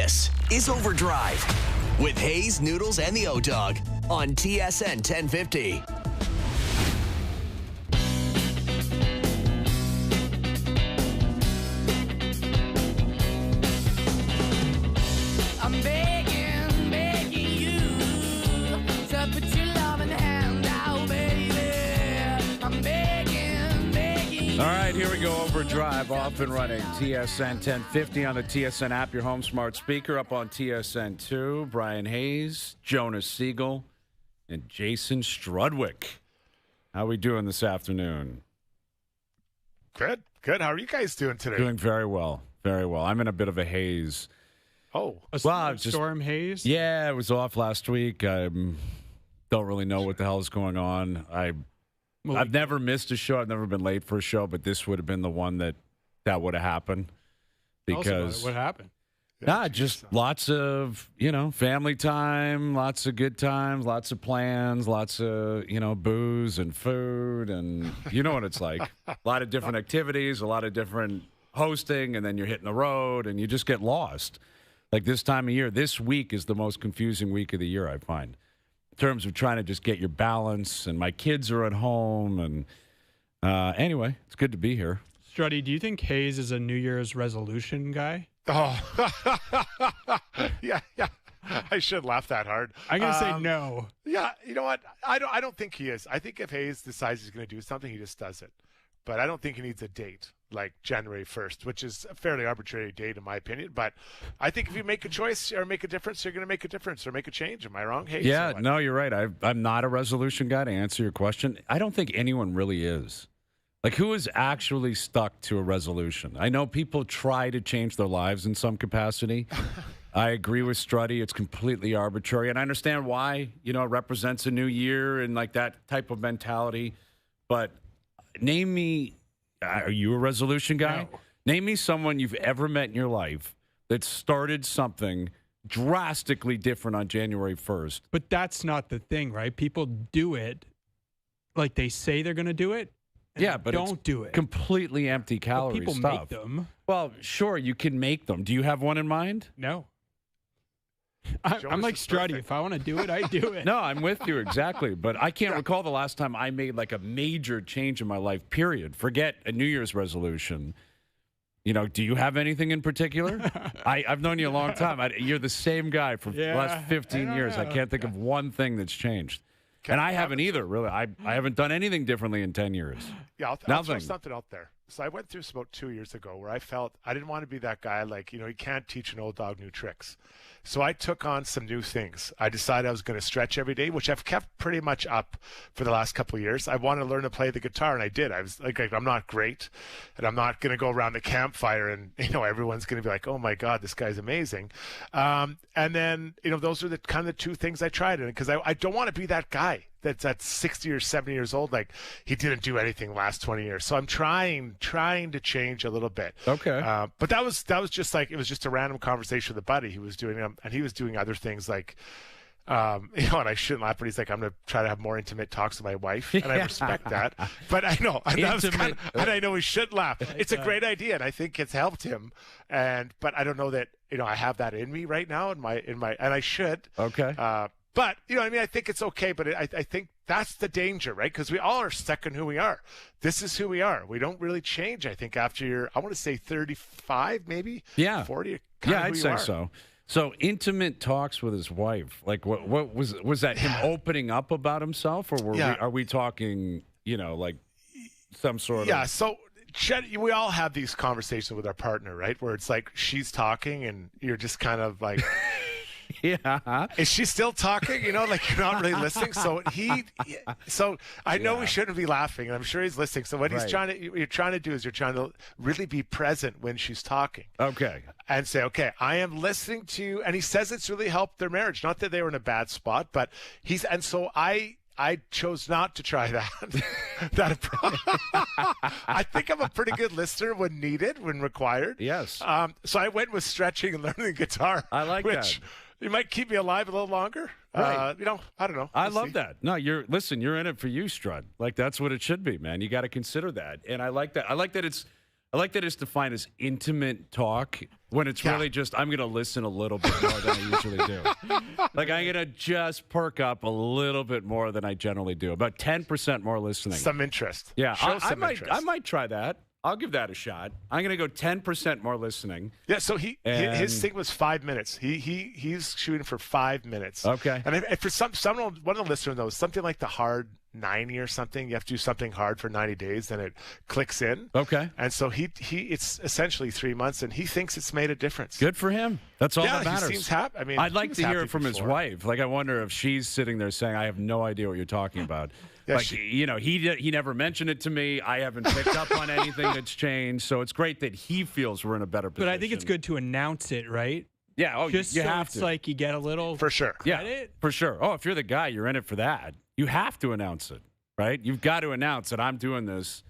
This is OverDrive with Hayes, Noodles, and the O-Dog on TSN 1050. I'm begging you to put your loving hand out, baby. I'm begging you. All right, here we go. OverDrive off and running. TSN 1050 on the TSN app, your home smart speaker, up on TSN 2. Brian Hayes, Jonas Siegel, and Jason Strudwick. How we doing this afternoon? Good. How are you guys doing today? Doing very well. Very well. I'm in a bit of a haze. Oh, Storm Haze? Yeah, it was off last week. I don't really know what the hell is going on. I've never missed a show. I've never been late for a show, but this would have been the one that would have happened. Because what happened? Just lots of, family time, lots of good times, lots of plans, lots of, booze and food, and you know what it's like. A lot of different activities, a lot of different hosting, and then you're hitting the road, and you just get lost. Like this time of year, this week is the most confusing week of the year, I find, in terms of trying to just get your balance. And my kids are at home. And anyway, it's good to be here. Struddy, do you think Hayes is a New Year's resolution guy? Oh, yeah. I shouldn't laugh that hard. I'm going to say no. Yeah, you know what? I don't think he is. I think if Hayes decides he's going to do something, he just does it. But I don't think he needs a date like January 1st, which is a fairly arbitrary date in my opinion. But I think if you make a choice or make a difference, you're going to make a difference or make a change. Am I wrong, Hayes? Yeah, no, you're right. I'm not a resolution guy, to answer your question. I don't think anyone really is. Like, who is actually stuck to a resolution? I know people try to change their lives in some capacity. I agree with Struddy. It's completely arbitrary. And I understand why, it represents a new year and like that type of mentality. But name me, are you a resolution guy? No. Name me someone you've ever met in your life that started something drastically different on January 1st. But that's not the thing, right? People do it like they say they're going to do it. Yeah, but don't do it. Completely empty calorie people stuff. make them. Well, sure, you can make them. Do you have one in mind? No. I'm like Struddy. If I want to do it, I do it. No, I'm with you exactly. But I can't recall the last time I made like a major change in my life, period. Forget a New Year's resolution. Do you have anything in particular? I've known you a long time. You're the same guy for the last 15 years. I can't think of one thing that's changed. And I haven't either, really. I haven't done anything differently in 10 years. Yeah, I'll throw something out there. So I went through this about 2 years ago where I felt I didn't want to be that guy like, you can't teach an old dog new tricks. So I took on some new things. I decided I was going to stretch every day, which I've kept pretty much up for the last couple of years. I wanted to learn to play the guitar, and I did. I was like I'm not great, and I'm not going to go around the campfire and, everyone's going to be like, oh, my God, this guy's amazing. And then, those are the kind of the two things I tried. And because I don't want to be that guy that's at 60 or 70 years old, like he didn't do anything last 20 years. So I'm trying to change a little bit. Okay. But that was just like, it was just a random conversation with a buddy. He was doing them, and he was doing other things like, and I shouldn't laugh, but he's like, I'm going to try to have more intimate talks with my wife. And I respect that. But I know, and I know he should laugh. It's a great idea. And I think it's helped him. But I don't know that, I have that in me right now and I should. Okay. But, I think it's okay. But I think that's the danger, right? Because we all are stuck in who we are. This is who we are. We don't really change, I think, after you're, I want to say 35, maybe? Yeah. 40. I'd say so. So intimate talks with his wife, like what was that him opening up about himself, or are we talking, like some sort of... Yeah, so we all have these conversations with our partner, right? Where it's like she's talking and you're just kind of like... Yeah. Is she still talking? Like you're not really listening. So I know we shouldn't be laughing, and I'm sure he's listening. So what you're trying to do is you're trying to really be present when she's talking. Okay. And say, okay, I am listening to you. And he says it's really helped their marriage. Not that they were in a bad spot, but so I chose not to try that. I think I'm a pretty good listener when needed, when required. Yes. So I went with stretching and learning guitar. I like that. It might keep me alive a little longer. Right. I don't know. I love that. No, you're in it for you, Strud. Like, that's what it should be, man. You got to consider that. And I like that. I like that it's I like that it's defined as intimate talk when it's really just, I'm going to listen a little bit more than I usually do. Like, I'm going to just perk up a little bit more than I generally do. About 10% more listening. Some interest. Yeah, Show I some might, interest. I might try that. I'll give that a shot. I'm going to go 10% more listening. Yeah, so his thing was 5 minutes. He's shooting for 5 minutes. Okay. And if for someone, one of the listeners knows something like the hard 90 or something, you have to do something hard for 90 days, then it clicks in. Okay. And so it's essentially 3 months, and he thinks it's made a difference. Good for him. That's all that matters. He seems happy. I mean, I'd like he was to hear happy it from his before. wife. Like, I wonder if she's sitting there saying, I have no idea what you're talking about. Yeah, like, he never mentioned it to me. I haven't picked up on anything that's changed. So it's great that he feels we're in a better position. But I think it's good to announce it, right? Yeah. Oh, Just you so have it's to. like you get a little For sure. credit. For sure. Oh, if you're the guy, you're in it for that. You have to announce it, right? You've got to announce that I'm doing this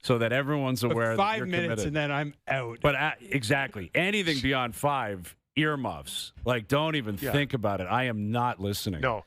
so that everyone's aware But that you're 5 minutes committed. and then I'm out. But exactly. Anything beyond 5, earmuffs. Like, don't even think about it. I am not listening. No.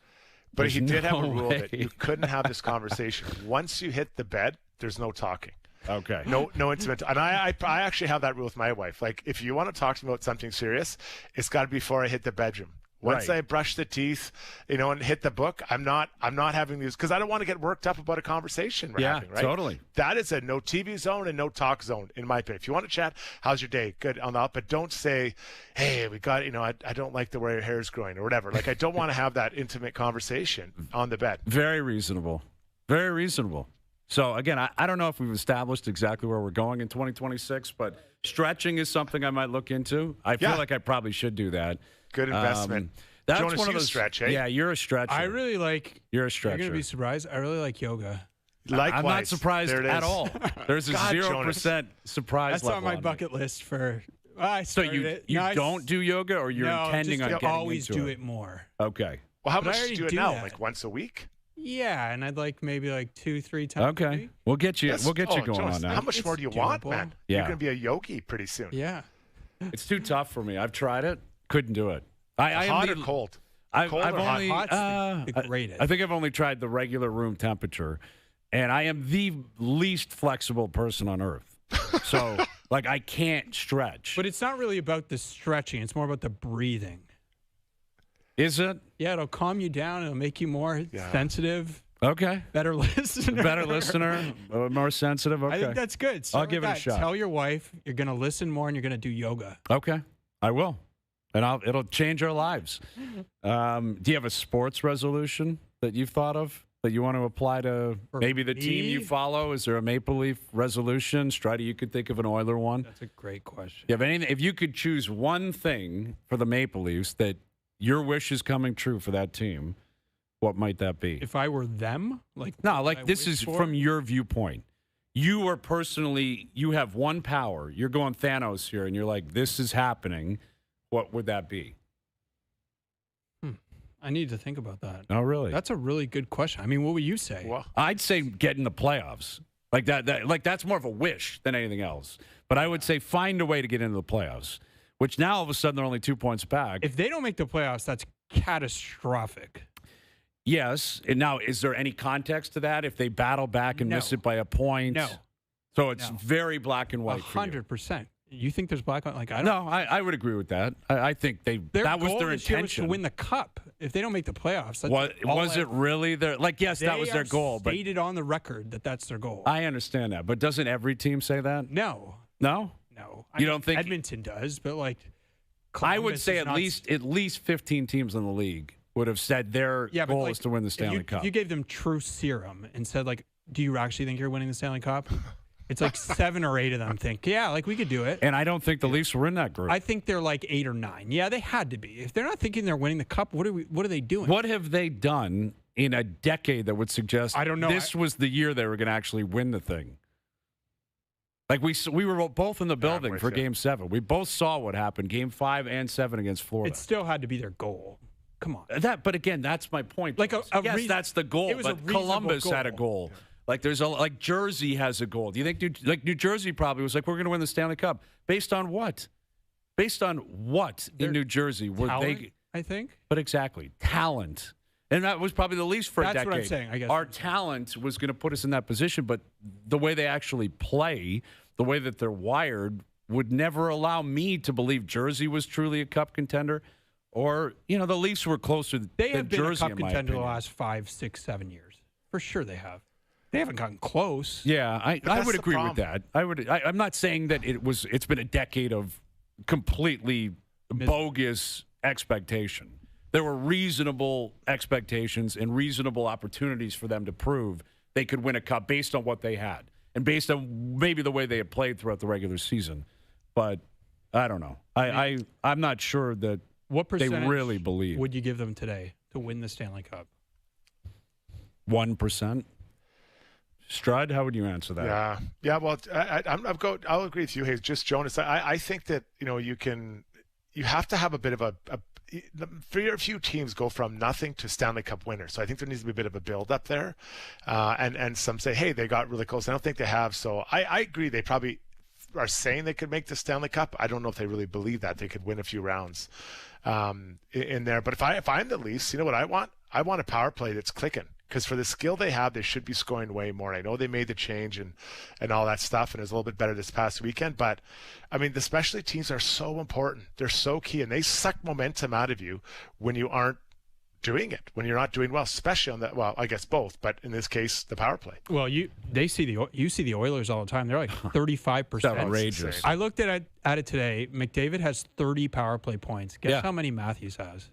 But There's he did have a no rule that way. you couldn't have this conversation. Once you hit the bed, there's no talking. Okay. No intimate. And I actually have that rule with my wife. Like, if you want to talk to me about something serious, it's got to be before I hit the bedroom. Once Right. I brush the teeth, and hit the book, I'm not having these because I don't want to get worked up about a conversation we're having, right? Totally. That is a no TV zone and no talk zone, in my opinion. If you want to chat, how's your day? Good on that. But don't say, hey, we got, I don't like the way your hair is growing or whatever. Like, I don't want to have that intimate conversation on the bed. Very reasonable. Very reasonable. So, again, I don't know if we've established exactly where we're going in 2026, but stretching is something I might look into. I feel like I probably should do that. Good investment. That's Jonas, one of you those. stretch, eh? Yeah, you're a stretcher. I really like. You're a You're stretcher. going to be surprised. I really like yoga. Likewise. I'm not surprised There it at is. all. There's a God, 0% surprise That's level on my me. bucket list for. I So started you it. you No, I don't do yoga, or you're no, intending just on to getting always into do it? it more. Okay. Well, how But I much do already you do it do now? that. Like once a week? Yeah, and I'd like maybe like 2-3 times. A Okay. week. We'll get you. We'll get you Oh, going Jonas, on that. How much more do you want, doable. man? Yeah. You're going to be a yogi pretty soon. Yeah. It's too tough for me. I've tried it. Couldn't do it. I Hot am or cold? I've Cold or hot? only Hot's the greatest. I think I've only tried the regular room temperature, and I am the least flexible person on earth. So, like, I can't stretch. But it's not really about the stretching. It's more about the breathing. Is it? Yeah, it'll calm you down. It'll make you more sensitive, Okay. better listener. Better listener, more sensitive. Okay. I think that's good. Start I'll give with it a that. shot. Tell your wife you're going to listen more and you're going to do yoga. Okay. I will. And it'll change our lives. Do you have a sports resolution that you've thought of that you want to apply to For maybe the team you me? follow? Is there a Maple Leaf resolution? Strider, you could think of an Oiler one. That's a great question. You have anything? If you could choose one thing for the Maple Leafs that your wish is coming true for that team, what might that be? If I were them, No, what like I this wish is for? from your viewpoint. You are personally, you have one power. You're going Thanos here, and you're like, this is happening. What would that be? I need to think about that. Oh, really? That's a really good question. I mean, what would you say? Well, I'd say get in the playoffs. Like like that's more of a wish than anything else. But I would say find a way to get into the playoffs, which now all of a sudden they're only 2 points back. If they don't make the playoffs, that's catastrophic. Yes. And now, is there any context to that? If they battle back and No. miss it by a point? No. So it's No. very black and white. 100%. You think there's black? Like I don't. No, I would agree with that. I think that was goal their this year was intention. to win the cup. If they don't make the playoffs, that's Was it really their yes? That was their They goal. are But stated on the record that that's their goal. I understand that. But doesn't every team say that? No, No. no. You don't think- Edmonton does? But like, I would Columbus say is at not- least 15 teams in the league would have said their Yeah, but goal like, is to win the if Stanley you, Cup. If you gave them true serum and said like, "Do you actually think you're winning the Stanley Cup?" It's like 7 or 8 of them think, "Yeah, like we could do it." and I don't think the Leafs were in that group. I think they're like 8 or 9. Yeah, they had to be. If they're not thinking they're winning the cup, what are they doing? What have they done in a decade that would suggest I don't know. this was the year they were going to actually win the thing? Like we were both in the building with for you. Game 7. We both saw what happened, Game 5 and 7 against Florida. It still had to be their goal. Come on. But again, that's my point. Like Jones. a yes, reason- that's the goal. it was a But reasonable Columbus had a goal. goal. Like like Jersey has a goal. Do you think New Jersey probably was like, we're going to win the Stanley Cup based on what? Based on what Their in New Jersey were Talent, they? I think. But exactly, talent. And that was probably the least for a That's decade. what I'm saying, I guess. Our talent was going to put us in that position, but the way they actually play the way that they're wired would never allow me to believe Jersey was truly a cup contender. Or, the Leafs were closer They than have been Jersey, a cup in my contender the opinion. last 5, 6, 7 years. For sure they have. They haven't gotten close. Yeah, I that's would the agree with problem. that. I'm not saying that it's been a decade of completely bogus expectation. There were reasonable expectations and reasonable opportunities for them to prove they could win a cup based on what they had and based on maybe the way they had played throughout the regular season. But I don't know. I'm not sure that What they percentage really believe. would you give them today to win the Stanley Cup? 1%? Strud, how would you answer that? Yeah. Well, I'll agree with you, Hayes. Just Jonas. I think that you have to have a bit of a very few teams go from nothing to Stanley Cup winners. So I think there needs to be a bit of a build up there. And some say, hey, they got really close. I don't think they have. So I agree. They probably are saying they could make the Stanley Cup. I don't know if they really believe that they could win a few rounds in there. But if I'm the Leafs, you know what I want? I want a power play that's clicking. Because for the skill they have, they should be scoring way more. I know they made the change and all that stuff, and it was a little bit better this past weekend. But, I mean, the specialty teams are so important. They're so key, and they suck momentum out of you when you aren't doing it, when you're not doing well, especially on that. Well, I guess both, but in this case, the power play. Well, you see the Oilers all the time. They're like 35%. It's outrageous. I looked at it today. McDavid has 30 power play points. Guess Yeah. how many Matthews has?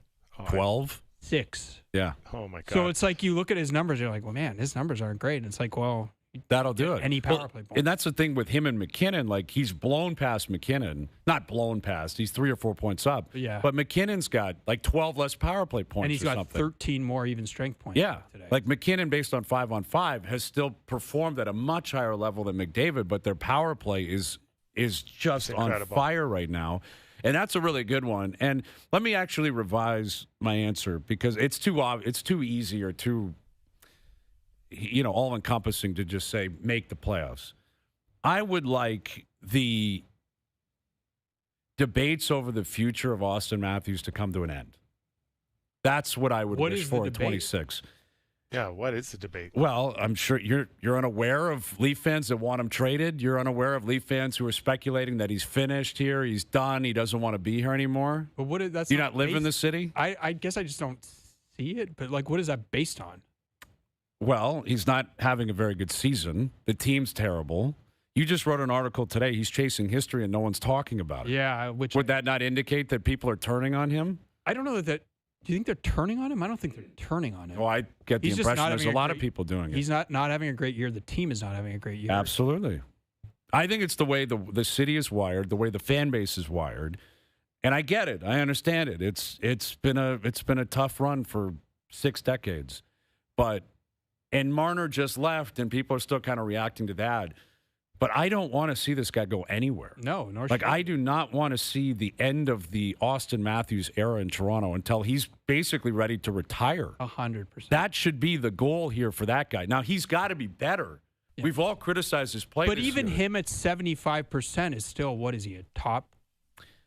12? 6. Yeah. Oh, my God. So it's like you look at his numbers, you're like, well, man, his numbers aren't great. And it's like, well, That'll do it. Any power play point. And that's the thing with him and McKinnon. Like, he's blown past McKinnon. Not blown past. He's 3 or 4 points up. Yeah. But McKinnon's got like 12 less power play points and he's or got something. 13 more even strength points. Yeah. Today. Like McKinnon, based on 5-on-5, has still performed at a much higher level than McDavid, but their power play is just on incredible. fire right now. And that's a really good one. And let me actually revise my answer because it's too easy or too all-encompassing to just say make the playoffs. I would like the debates over the future of Austin Matthews to come to an end. That's what I would What wish is the for at debate? 26. Yeah, what is the debate? Well, I'm sure you're unaware of Leaf fans that want him traded. You're unaware of Leaf fans who are speculating that he's finished here, he's done, he doesn't want to be here anymore. But that's Do you not live in the city? I guess I just don't see it. But like, what is that based on? Well, he's not having a very good season. The team's terrible. You just wrote an article today. He's chasing history and no one's talking about it. Yeah, which Would that not indicate that people are turning on him? I don't know that. Do you think they're turning on him? I don't think they're turning on him. Well, I get the He's just impression not there's a having a lot of great- people doing it. He's not having a great year. The team is not having a great year. Absolutely. I think it's the way the city is wired, the way the fan base is wired, and I get it. I understand it. It's been a tough run for 6 decades, and Marner just left, and people are still kind of reacting to that. But I don't want to see this guy go anywhere. No, nor Like, should I do not want to see the end of the Austin Matthews era in Toronto until he's basically ready to retire. 100%. That should be the goal here for that guy. Now, he's got to be better. Yeah. We've all criticized his play. But this even year. him at 75% is still, what is he, a top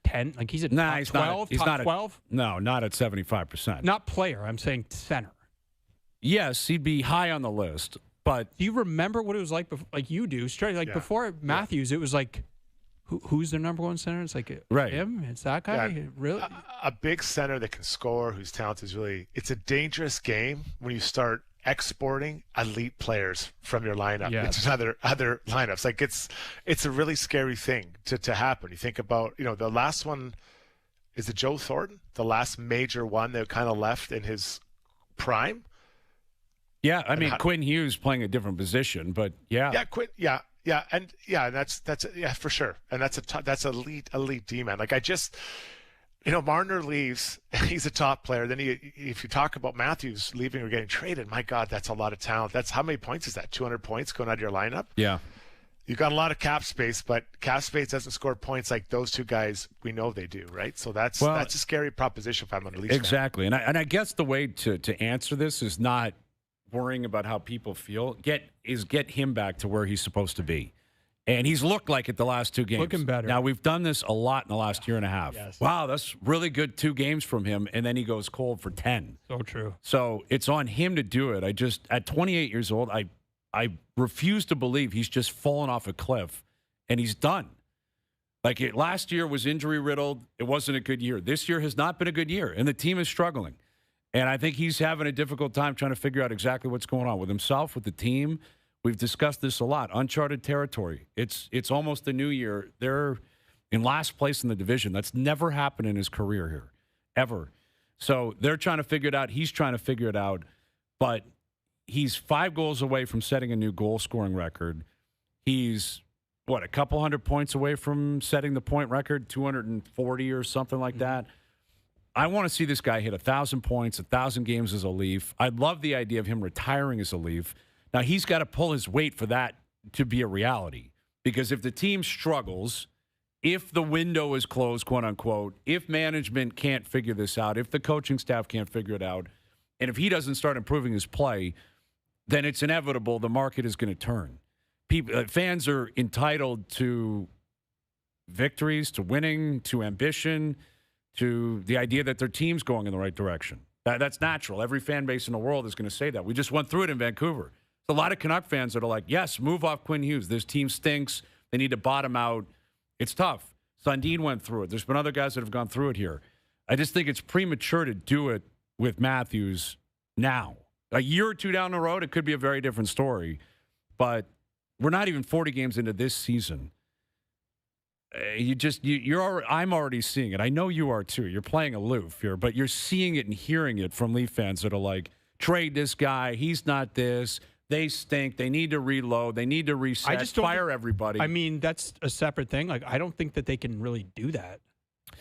10? Like he's a Nah, top he's 12? not. He's top not 12? No, not at 75%. Not player. I'm saying center. Yes, he'd be high on the list, but Do you remember what it was like before? Like you do, straight. Like Yeah. before Matthews, it was like, who's their number one center? It's like Right. him. It's that guy. Yeah. Really? A big center that can score, whose talent is really, it's a dangerous game when you start exporting elite players from your lineup Yes. into other lineups. Like it's a really scary thing to happen. You think about, the last one, is it Joe Thornton? The last major one that kind of left in his prime? yeah, I mean, how- Quinn Hughes playing a different position, but yeah. Yeah, quit. Yeah, and that's for sure. And that's elite D man. Like Marner leaves, he's a top player. Then if you talk about Matthews leaving or getting traded, my God, that's a lot of talent. That's how many points is that? 200 points going out of your lineup. Yeah. You've got a lot of cap space, but cap space doesn't score points like those two guys. We know they do, right? So that's a scary proposition if I'm on the Leafs. Exactly. And I guess the way to answer this is not worrying about how people feel. Get him back to where he's supposed to be. And he's looked like it the last 2 games. Looking better. Now, we've done this a lot in the last year and a half. Yes. Wow, that's really good 2 games from him, and then he goes cold for 10. So true. So it's on him to do it. At 28 years old, I refuse to believe he's just fallen off a cliff and he's done. Last year was injury-riddled. It wasn't a good year. This year has not been a good year, and the team is struggling. And I think he's having a difficult time trying to figure out exactly what's going on with himself, with the team. We've discussed this a lot. Uncharted territory. It's almost the new year. They're in last place in the division. That's never happened in his career here, ever. So they're trying to figure it out. He's trying to figure it out. But he's 5 goals away from setting a new goal-scoring record. He's, a couple hundred points away from setting the point record, 240 or something like that. I want to see this guy hit 1,000 points, 1,000 games as a Leaf. I'd love the idea of him retiring as a Leaf. Now, he's got to pull his weight for that to be a reality. Because if the team struggles, if the window is closed, quote unquote, if management can't figure this out, if the coaching staff can't figure it out, and if he doesn't start improving his play, then it's inevitable the market is going to turn. Fans are entitled to victories, to winning, to ambition, to the idea that their team's going in the right direction. That's natural. Every fan base in the world is going to say that. We just went through it in Vancouver. There's a lot of Canuck fans that are like, yes, move off Quinn Hughes. This team stinks. They need to bottom out. It's tough. Sundin went through it. There's been other guys that have gone through it here. I just think it's premature to do it with Matthews now. A year or two down the road, it could be a very different story. But we're not even 40 games into this season. I'm already seeing it. I know you are too. You're playing aloof here, but you're seeing it and hearing it from Leaf fans that are like, trade this guy. He's not this. They stink. They need to reload. They need to reset. Fire everybody. I mean, that's a separate thing. I don't think that they can really do that.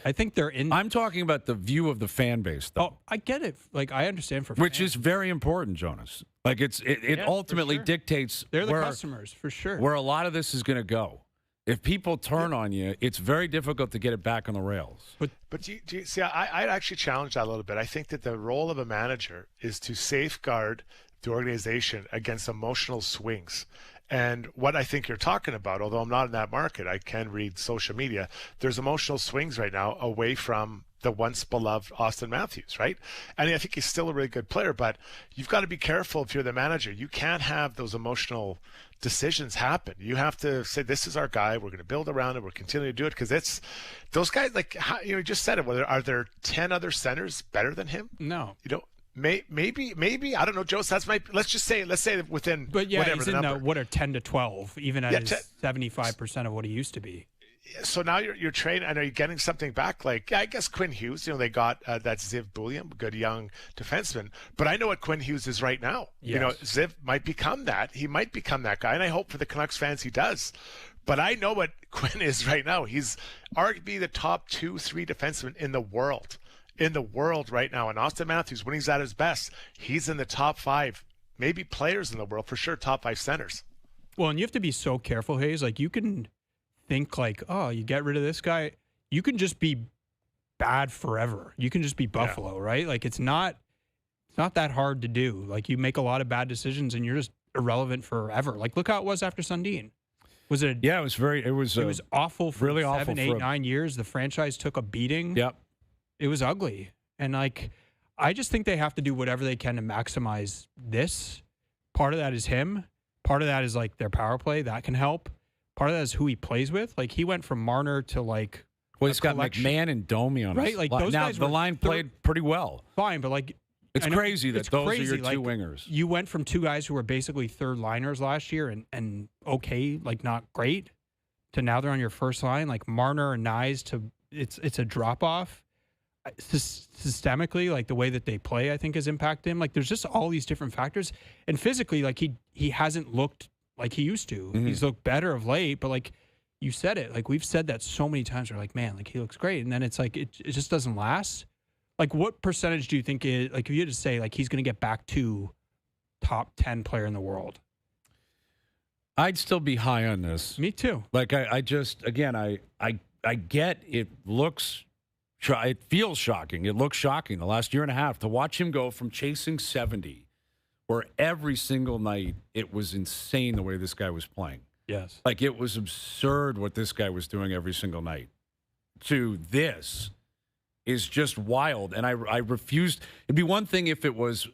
I think they're in. I'm talking about the view of the fan base, though. Oh, I get it. I understand for which fans. is very important, Jonas. It ultimately dictates. They're the customers for sure. Where a lot of this is going to go. If people turn on you, it's very difficult to get it back on the rails. But do you see, I actually challenge that a little bit. I think that the role of a manager is to safeguard the organization against emotional swings. And what I think you're talking about, although I'm not in that market, I can read social media, there's emotional swings right now away from the once beloved Austin Matthews, right? And I think he's still a really good player, but you've got to be careful if you're the manager. You can't have those emotional decisions happen. You have to say, this is our guy. We're going to build around it. We're continuing to do it because it's those guys, you just said it. Are there 10 other centers better than him? No. Maybe I don't know, Joe. Let's say within. But yeah, whatever he's the in number. What are 10 to 12, even at his 75% of what he used to be. So now you're trained, and are you getting something back? I guess Quinn Hughes. They got that Ziv Bullion, good young defenseman. But I know what Quinn Hughes is right now. Yes. Ziv might become that. He might become that guy, and I hope for the Canucks fans he does. But I know what Quinn is right now. He's arguably the top 2-3 defenseman in the world. Right now. And Austin Matthews, when he's at his best, he's in the top 5, maybe players in the world, for sure, top 5 centers. Well, and you have to be so careful, Hayes. You can think you get rid of this guy. You can just be bad forever. You can just be Buffalo, right? It's not that hard to do. You make a lot of bad decisions and you're just irrelevant forever. Look how it was after Sundin. Was it? Yeah, it was awful for really 7, awful 8, 9 years. The franchise took a beating. Yep. It was ugly. And I just think they have to do whatever they can to maximize this. Part of that is him. Part of that is their power play. That can help. Part of that is who he plays with. He went from Marner to well, he's got McMahon and Domi on right? his Those now guys the line played pretty well. Fine, but it's crazy that it's those crazy. are your two wingers. You went from 2 guys who were basically third liners last year and okay, not great, to now they're on your first line. Marner and Nyes it's a drop off. Systemically, the way that they play, I think, has impacted him. There's just all these different factors, and physically, he hasn't looked like he used to. Mm-hmm. He's looked better of late, but you said it, we've said that so many times. We're man, he looks great, and then it's it just doesn't last. What percentage do you think if you had to say he's going to get back to top 10 player in the world? I'd still be high on this. Me too. I just again I get it looks. It feels shocking. It looks shocking the last year and a half to watch him go from chasing 70, where every single night it was insane the way this guy was playing. Yes. It was absurd what this guy was doing every single night. To this is just wild. And I refused. It'd be one thing if it was,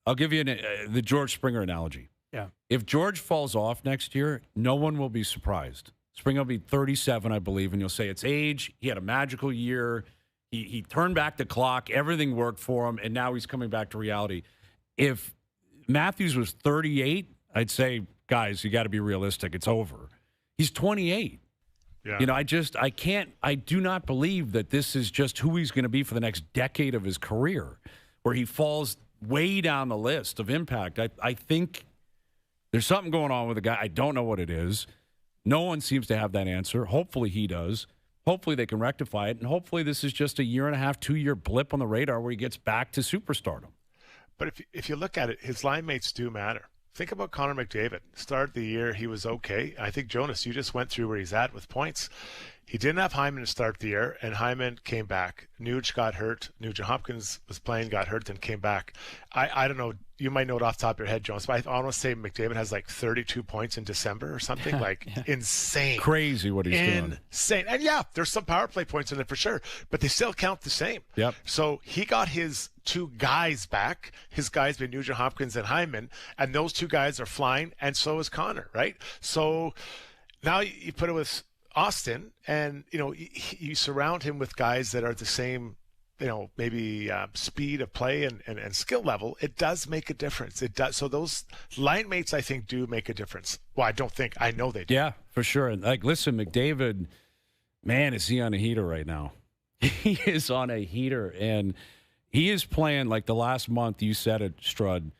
I'll give you the George Springer analogy. Yeah. If George falls off next year, no one will be surprised. Spring will be 37, I believe, and you'll say it's age. He had a magical year. He turned back the clock. Everything worked for him, and now he's coming back to reality. If Matthews was 38, I'd say, guys, you got to be realistic. It's over. He's 28. Yeah. You know, I do not believe that this is just who he's going to be for the next decade of his career, where he falls way down the list of impact. I think there's something going on with the guy. I don't know what it is. No one seems to have that answer. Hopefully he does. Hopefully they can rectify it. And hopefully this is just a 1.5, 2-year blip on the radar where he gets back to superstardom. But if you look at it, his line mates do matter. Think about Connor McDavid. Start the year, he was okay. I think, Jonas, you just went through where he's at with points. He didn't have Hyman to start the year, and Hyman came back. Nuge got hurt. Nugent Hopkins was playing, got hurt, and came back. I don't know. You might know it off the top of your head, Jonas, but I want to say McDavid has like 32 points in December or something. Insane. Crazy what he's doing. Insane. And yeah, there's some power play points in it for sure, but they still count the same. Yep. So he got his two guys back. His guys being Nugent Hopkins and Hyman, and those two guys are flying, and so is Connor, right? So now you put it with Austin, and you surround him with guys that are the same, maybe speed of play and skill level. It does make a difference. It does. So those line mates, I think, do make a difference. Well, I know they do. Yeah, for sure. And listen, McDavid, man, is he on a heater right now? He is on a heater, and he is playing like the last month. You said it, Strud.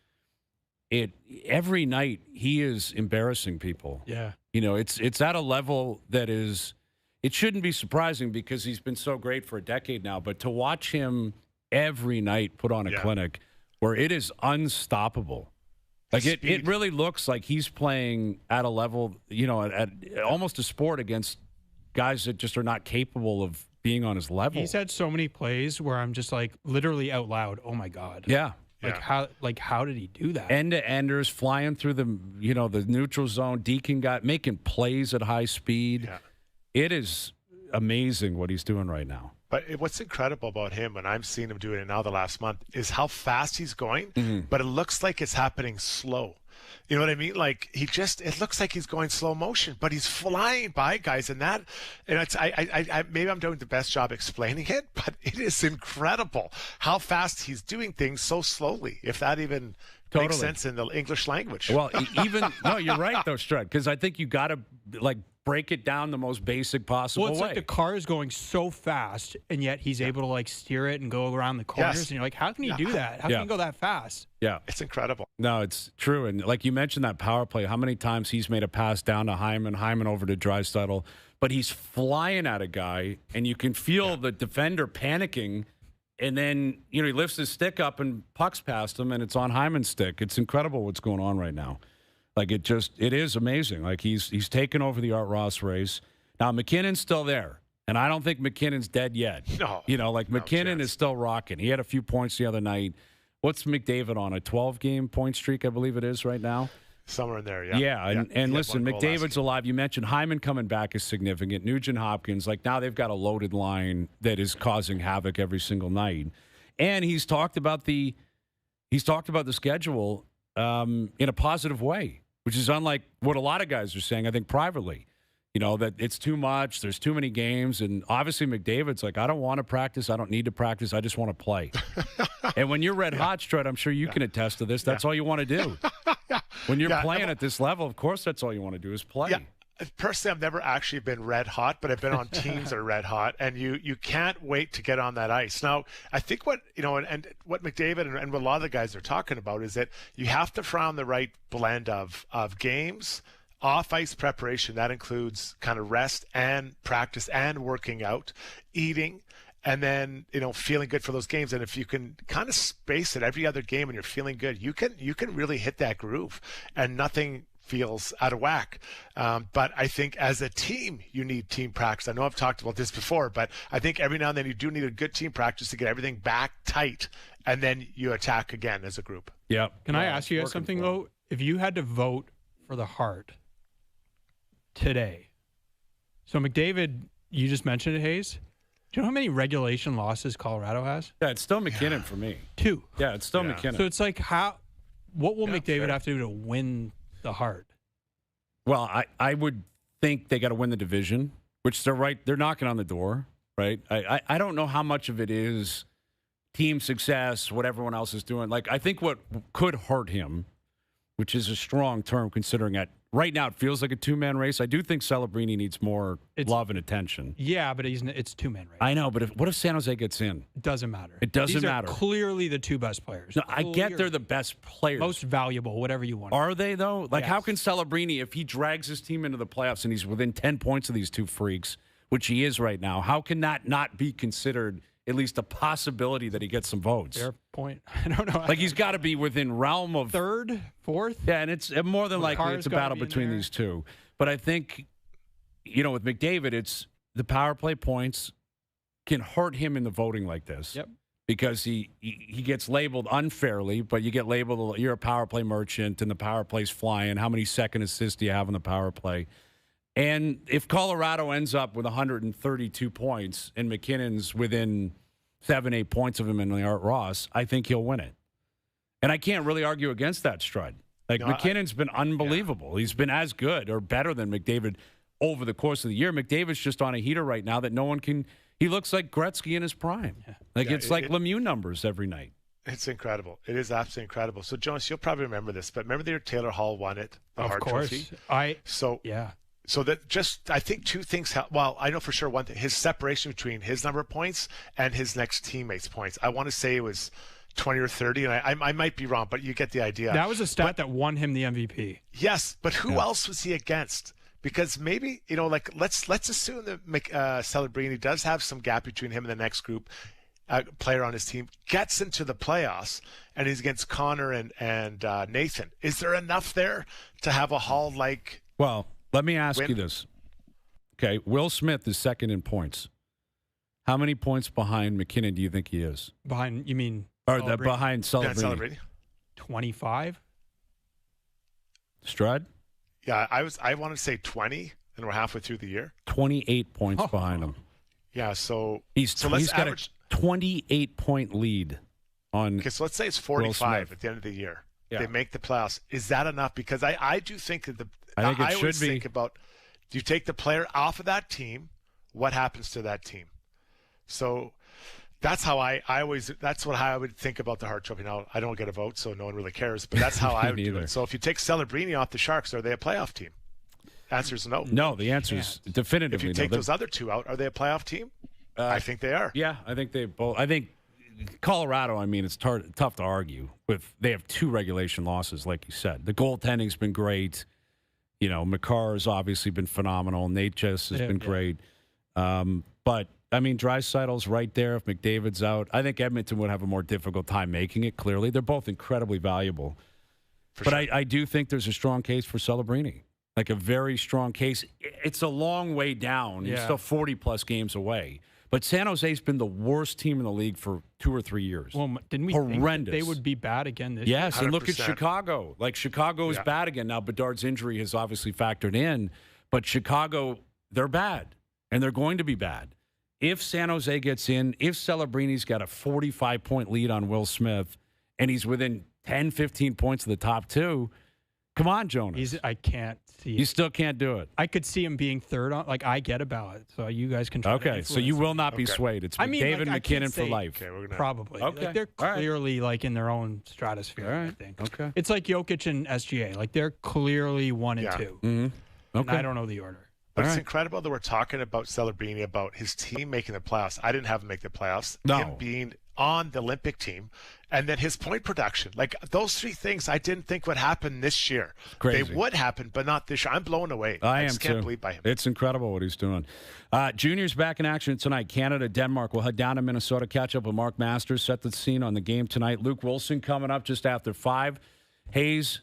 Every night he is embarrassing people. Yeah. It's at a level that is, it shouldn't be surprising because he's been so great for a decade now, but to watch him every night put on a clinic where it is unstoppable. Like it really looks like he's playing at a level, at almost a sport against guys that just are not capable of being on his level. He's had so many plays where I'm just like literally out loud, oh my God. Yeah. How did he do that? End-to-enders, flying through the neutral zone. Deacon making plays at high speed. Yeah. It is amazing what he's doing right now. But what's incredible about him, and I'm seeing him doing it now the last month, is how fast he's going, but it looks like it's happening slow. You know what I mean? Like it looks like he's going slow motion, but he's flying by guys, and it's maybe I'm doing the best job explaining it, but it is incredible how fast he's doing things so slowly. If that even makes sense in the English language. Well, no, you're right though, Strud, because I think you got to break it down the most basic possible it's way. like the car is going so fast, and yet he's able to steer it and go around the corners. Yes. And you're like, how can he do that? How can he go that fast? Yeah. It's incredible. No, it's true. And like you mentioned that power play, how many times he's made a pass down to Hyman over to Draisaitl, but he's flying at a guy, and you can feel the defender panicking, and then, he lifts his stick up and pucks past him, and it's on Hyman's stick. It's incredible what's going on right now. It is amazing. He's taken over the Art Ross race. Now, McKinnon's still there, and I don't think McKinnon's dead yet. No. McKinnon is still rocking. He had a few points the other night. What's McDavid on? A 12-game point streak, I believe it is right now? Somewhere in there, yeah. Yeah, and listen, McDavid's alive. You mentioned Hyman coming back is significant. Nugent Hopkins, now they've got a loaded line that is causing havoc every single night. And he's talked about the schedule in a positive way, which is unlike what a lot of guys are saying, I think, privately. That it's too much, there's too many games, and obviously McDavid's like, I don't want to practice, I don't need to practice, I just want to play. And when you're red hot, Strud, I'm sure you can attest to this, that's all you want to do. When you're playing at this level, of course that's all you want to do is play. Yeah. Personally, I've never actually been red hot, but I've been on teams that are red hot, and you can't wait to get on that ice. Now, I think what what McDavid and what a lot of the guys are talking about is that you have to find the right blend of games, off-ice preparation. That includes kind of rest and practice and working out, eating, and then feeling good for those games. And if you can kind of space it every other game and you're feeling good, you can really hit that groove, and nothing feels out of whack. But I think as a team, you need team practice. I know I've talked about this before, but I think every now and then you do need a good team practice to get everything back tight, and then you attack again as a group. Yeah. Can I ask you something, though? If you had to vote for the Hart today, so McDavid, you just mentioned it, Hayes. Do you know how many regulation losses Colorado has? Yeah, it's still McKinnon for me. 2. Yeah, it's still McKinnon. So it's like, what will McDavid have to do to win the Hart? Well, I would think they got to win the division, which they're knocking on the door, right? I don't know how much of it is team success, what everyone else is doing. Like, I think what could hurt him, which is a strong term considering that right now it feels like a two-man race. I do think Celebrini needs more love and attention. Yeah, but it's two-man race. I know, but what if San Jose gets in? It doesn't matter. It doesn't These matter. Are clearly the two best players. No, I get they're the best players. Most valuable, whatever you want. Are they, though? Like, Yes. how can Celebrini, if he drags his team into the playoffs and he's within 10 points of these two freaks, which he is right now, how can that not be considered at least a possibility that he gets some votes? Fair point. I don't know. Like, he's got to be within realm of third, fourth. Yeah, and it's more than likely Carr's it's a gotta battle be in between there. these two. But I think, with McDavid, it's the power play points can hurt him in the voting like this. Yep. Because he gets labeled unfairly, but you get labeled, you're a power play merchant, and the power play's flying. How many second assists do you have on the power play? And if Colorado ends up with 132 points and McKinnon's within 7-8 points of him in the Art Ross, I think he'll win it. And I can't really argue against that, Strud. Like, McKinnon's been unbelievable. Yeah. He's been as good or better than McDavid over the course of the year. McDavid's just on a heater right now that no one can. He looks like Gretzky in his prime. Yeah. Like, it's like Lemieux numbers every night. It's incredible. It is absolutely incredible. So, Jonas, you'll probably remember this, but remember the year Taylor Hall won it, the Hart Trophy? So that just, I think two things. Well, I know for sure one thing: his separation between his number of points and his next teammates' points. I want to say it was 20 or 30, and I might be wrong, but you get the idea. That was a stat that won him the MVP. Yes, but who else was he against? Because maybe, let's assume that Celebrini does have some gap between him and the next group player on his team, gets into the playoffs, and he's against Connor and Nathan. Is there enough there to have a Hall like? Well, let me ask you this. Okay, Will Smith is second in points. How many points behind McKinnon do you think he is? Behind, you mean? Behind Celebrini. 25? Strud? Yeah, I want to say 20, and we're halfway through the year. 28 points behind him. Yeah, so he's let's got average a 28-point lead on. Okay, so let's say it's 45 at the end of the year. Yeah. They make the playoffs. Is that enough? Because I do think that I think it should be. Think about, do you take the player off of that team? What happens to that team? So that's how that's how I would think about the Hart Trophy. Now, I don't get a vote, so no one really cares, but that's how I would do it. So if you take Celebrini off the Sharks, are they a playoff team? Answer is no. No, the answer is definitively no. If you take those other two out, are they a playoff team? I think they are. Yeah, I think they both. I think Colorado, it's tough to argue with. They have two regulation losses, like you said. The goaltending's been great. Makar has obviously been phenomenal. Nate Jess has been great. But, Draisaitl's right there. If McDavid's out, I think Edmonton would have a more difficult time making it, clearly. They're both incredibly valuable. But I do think there's a strong case for Celebrini, like a very strong case. It's a long way down. He's still 40-plus games away. But San Jose's been the worst team in the league for 2 or 3 years. Well, didn't we think that they would be bad again this year? Yes, and look at Chicago. Like, Chicago is bad again. Now, Bedard's injury has obviously factored in. But Chicago, they're bad, and they're going to be bad. If San Jose gets in, if Celebrini's got a 45-point lead on Will Smith, and he's within 10, 15 points of the top two, come on, Jonas. I can't see it. You still can't do it. I could see him being third on. Like, I get a ballot, so you guys can try to Okay, so you will not be swayed. It's David McKinnon for life. Okay, probably. Okay. Like, they're clearly in their own stratosphere, I think. Okay. It's like Jokic and SGA. Like, they're clearly 1 and 2. Mm-hmm. Okay. And I don't know the order. But it's incredible that we're talking about Celebrini, about his team making the playoffs. I didn't have him make the playoffs. No. Him being on the Olympic team, and then his point production. Like, those three things I didn't think would happen this year. Crazy. They would happen, but not this year. I'm blown away. I just can't believe by him. It's incredible what he's doing. Junior's back in action tonight. Canada, Denmark. We'll head down to Minnesota, catch up with Mark Masters, set the scene on the game tonight. Luke Wilson coming up just after 5. Hayes.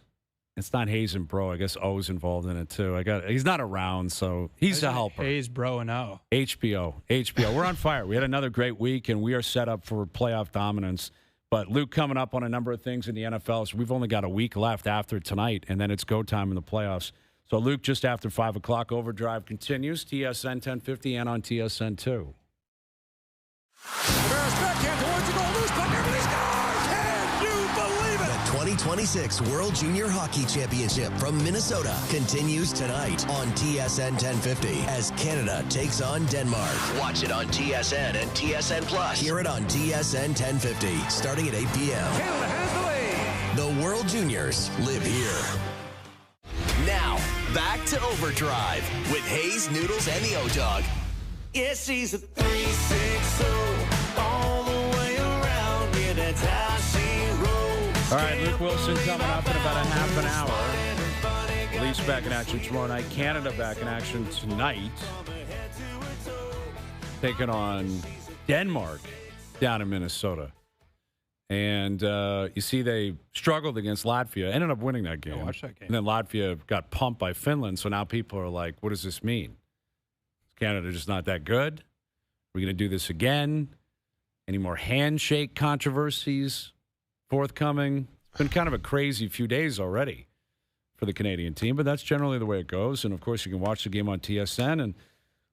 It's not Hayes and Bro. I guess O's involved in it, too. He's not around, so he's a helper. Hayes, Bro, and O. HBO. We're on fire. We had another great week, and we are set up for playoff dominance. But Luke coming up on a number of things in the NFL. So we've only got a week left after tonight, and then it's go time in the playoffs. So Luke, just after 5 o'clock, Overdrive continues. TSN 1050 and on TSN 2. Backhand towards the goal. Loose puck. Everybody scores! Can you believe it? The 2026 World Junior Hockey Championship from Minnesota continues tonight on TSN 1050 as Canada takes on Denmark. Watch it on TSN and TSN Plus. Hear it on TSN 1050 starting at 8 p.m. Canada has the lead. The World Juniors live here. Now, back to Overdrive with Hayes, Noodles, and the O-Dog. Yes, she's a 360 all the way around. Yeah, that's how she rolls. All right, Luke Wilson coming up in about a half an hour. Leafs back in action tomorrow night. Canada back in action tonight. Taking on Denmark down in Minnesota. And you see they struggled against Latvia. Ended up winning that game. I watched that game. And then Latvia got pumped by Finland. So now people are like, what does this mean? Is Canada just not that good? Are we going to do this again? Any more handshake controversies forthcoming? It's been kind of a crazy few days already for the Canadian team, but that's generally the way it goes. And, of course, you can watch the game on TSN and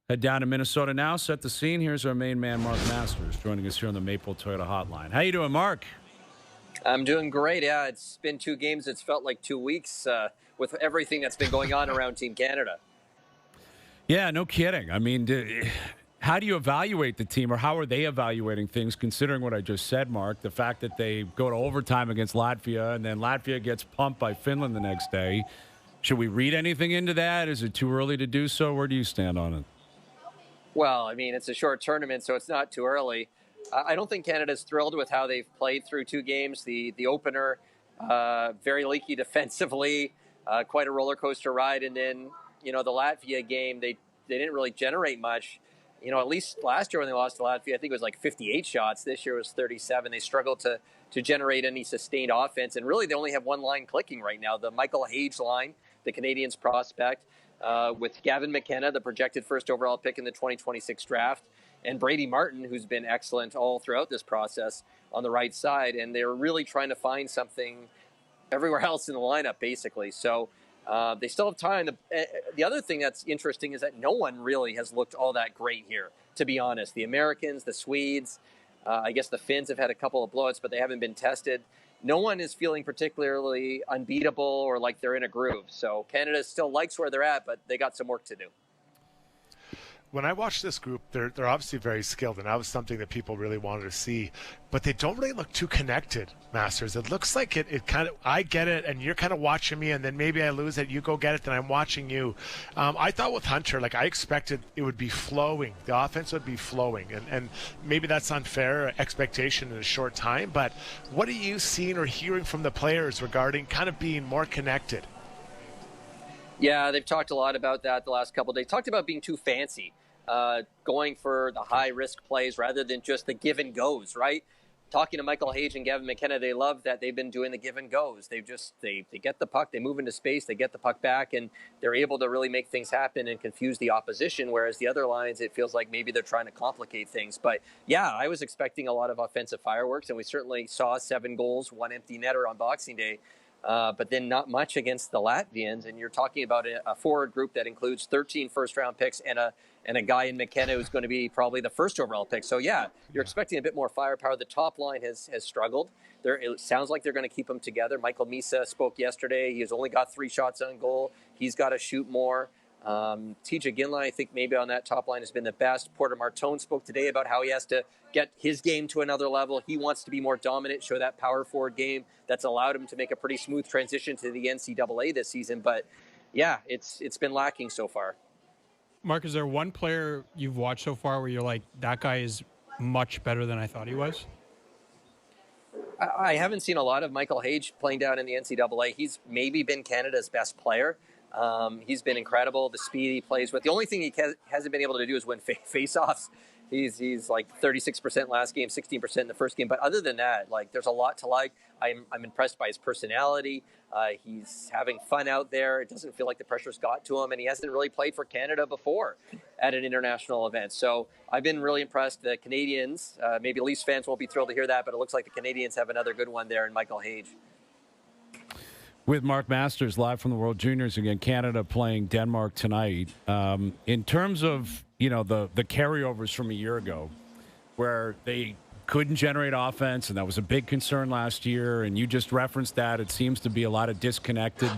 head down to Minnesota now. Set the scene. Here's our main man, Mark Masters, joining us here on the Maple Toyota Hotline. How you doing, Mark? I'm doing great. Yeah, it's been 2 games. It's felt like 2 weeks with everything that's been going on around Team Canada. Yeah, no kidding. I mean, how do you evaluate the team, or how are they evaluating things, considering what I just said, Mark? The fact that they go to overtime against Latvia, and then Latvia gets pumped by Finland the next day. Should we read anything into that? Is it too early to do so? Where do you stand on it? Well, I mean, it's a short tournament, so it's not too early. I don't think Canada's thrilled with how they've played through 2 games. The opener, very leaky defensively, quite a roller coaster ride. And then, the Latvia game, they didn't really generate much. At least last year when they lost to Latvia, I think it was like 58 shots. This year was 37. They struggled to generate any sustained offense. And really, they only have one line clicking right now, the Michael Hage line, the Canadiens prospect. With Gavin McKenna, the projected first overall pick in the 2026 draft, and Brady Martin, who's been excellent all throughout this process on the right side. And they're really trying to find something everywhere else in the lineup, basically. So they still have time. The other thing that's interesting is that no one really has looked all that great here, to be honest. The Americans, the Swedes, I guess the Finns have had a couple of blowouts, but they haven't been tested. No one is feeling particularly unbeatable or like they're in a groove. So Canada still likes where they're at, but they got some work to do. When I watch this group, they're obviously very skilled, and that was something that people really wanted to see. But they don't really look too connected, Masters. It looks like it kind of, I get it, and you're kind of watching me, and then maybe I lose it. You go get it, then I'm watching you. I thought with Hunter, I expected it would be flowing. The offense would be flowing, and maybe that's unfair expectation in a short time. But what are you seeing or hearing from the players regarding kind of being more connected? Yeah, they've talked a lot about that the last couple of days. Talked about being too fancy, going for the high-risk plays rather than just the give-and-goes, right? Talking to Michael Hage and Gavin McKenna, they love that they've been doing the give-and-goes. They get the puck, they move into space, they get the puck back, and they're able to really make things happen and confuse the opposition, whereas the other lines, it feels like maybe they're trying to complicate things. But, yeah, I was expecting a lot of offensive fireworks, and we certainly saw 7 goals, 1 empty netter on Boxing Day. But then not much against the Latvians, and you're talking about a forward group that includes 13 first-round picks and a guy in McKenna who's going to be probably the first overall pick. So, yeah, you're expecting a bit more firepower. The top line has struggled. It sounds like they're going to keep them together. Michael Misa spoke yesterday. He has only got 3 shots on goal. He's got to shoot more. TJ Ginla, I think maybe on that top line has been the best. Porter Martone spoke today about how he has to get his game to another level. He wants to be more dominant, show that power forward game that's allowed him to make a pretty smooth transition to the NCAA this season. But, yeah, it's been lacking so far. Mark, is there one player you've watched so far where you're like, that guy is much better than I thought he was? I haven't seen a lot of Michael Hage playing down in the NCAA. He's maybe been Canada's best player. He's been incredible. The speed he plays with. The only thing he hasn't been able to do is win face-offs. He's like 36% last game, 16% in the first game. But other than that, there's a lot to like. I'm impressed by his personality. He's having fun out there. It doesn't feel like the pressure's got to him, and he hasn't really played for Canada before at an international event. So I've been really impressed. The Canadians, maybe Leafs fans won't be thrilled to hear that, but it looks like the Canadians have another good one there in Michael Hage. With Mark Masters live from the World Juniors again, Canada playing Denmark tonight. In terms of the carryovers from a year ago, where they couldn't generate offense, and that was a big concern last year. And you just referenced that. It seems to be a lot of disconnected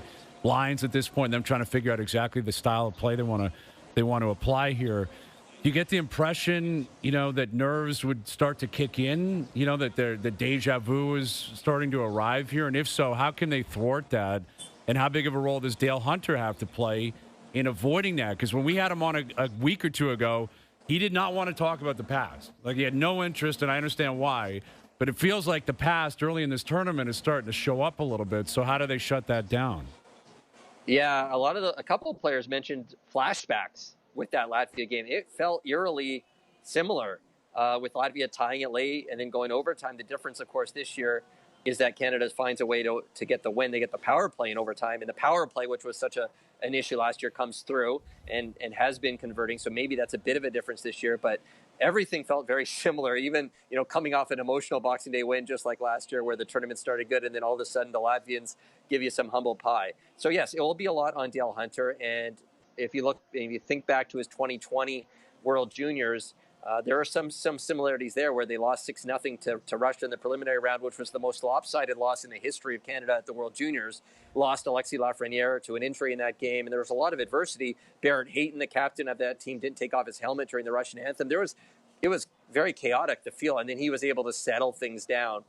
lines at this point, them trying to figure out exactly the style of play they want to apply here. Do you get the impression, that nerves would start to kick in, that the deja vu is starting to arrive here? And if so, how can they thwart that? And how big of a role does Dale Hunter have to play in avoiding that? Because when we had him on a week or two ago, he did not want to talk about the past. Like, he had no interest, and I understand why. But it feels like the past early in this tournament is starting to show up a little bit. So how do they shut that down? Yeah, a couple of players mentioned flashbacks with that Latvia game. It felt eerily similar with Latvia tying it late and then going overtime. The difference, of course, this year is that Canada finds a way to get the win. They get the power play in overtime, and the power play, which was such an issue last year, comes through and has been converting. So maybe that's a bit of a difference this year, but everything felt very similar. Even, coming off an emotional Boxing Day win, just like last year, where the tournament started good, and then all of a sudden the Latvians give you some humble pie. So yes, it will be a lot on Dale Hunter. And if you think back to his 2020 World Juniors, there are some similarities there where they lost 6-0 to Russia in the preliminary round, which was the most lopsided loss in the history of Canada at the World Juniors. Lost Alexis Lafreniere to an injury in that game, and there was a lot of adversity. Barrett Hayton, the captain of that team, didn't take off his helmet during the Russian anthem. It was very chaotic to feel, and then he was able to settle things down.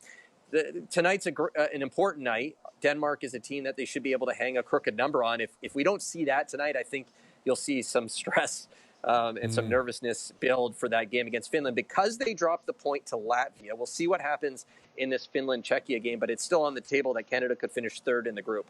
Tonight's an important night. Denmark is a team that they should be able to hang a crooked number on. If we don't see that tonight, I think you'll see some stress and some nervousness build for that game against Finland because they dropped the point to Latvia. We'll see what happens in this Finland-Czechia game, but it's still on the table that Canada could finish third in the group.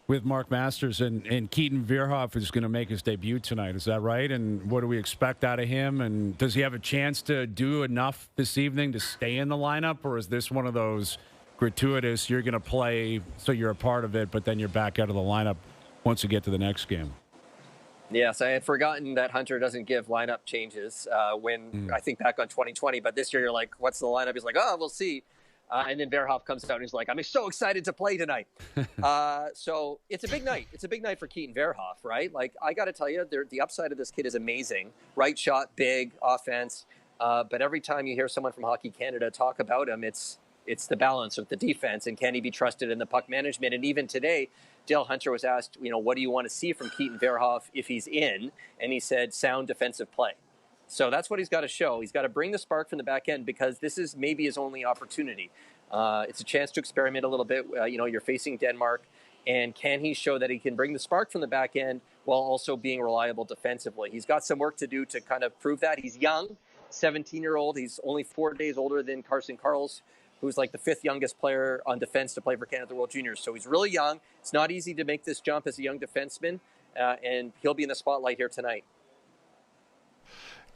With Mark Masters and Keaton Vierhoff is going to make his debut tonight. Is that right? And what do we expect out of him? And does he have a chance to do enough this evening to stay in the lineup? Or is this one of those gratuitous, you're going to play so you're a part of it, but then you're back out of the lineup once you get to the next game? Yes, I had forgotten that Hunter doesn't give lineup changes I think back on 2020. But this year you're like, what's the lineup? He's like, we'll see. And then Verhoff comes out and he's like, I'm so excited to play tonight. So it's a big night. It's a big night for Keaton Verhoff, right? Like, I got to tell you, the upside of this kid is amazing. Right shot, big offense. But every time you hear someone from Hockey Canada talk about him, it's the balance of the defense and can he be trusted in the puck management. And even today, Dale Hunter was asked, what do you want to see from Keaton Verhoff if he's in? And he said, sound defensive play. So that's what he's got to show. He's got to bring the spark from the back end because this is maybe his only opportunity. It's a chance to experiment a little bit. You're facing Denmark, and can he show that he can bring the spark from the back end while also being reliable defensively? He's got some work to do to kind of prove that. He's young, 17-year-old. He's only 4 days older than Carson Karls, who's like the 5th youngest player on defense to play for Canada at the World Juniors. So he's really young. It's not easy to make this jump as a young defenseman, and he'll be in the spotlight here tonight.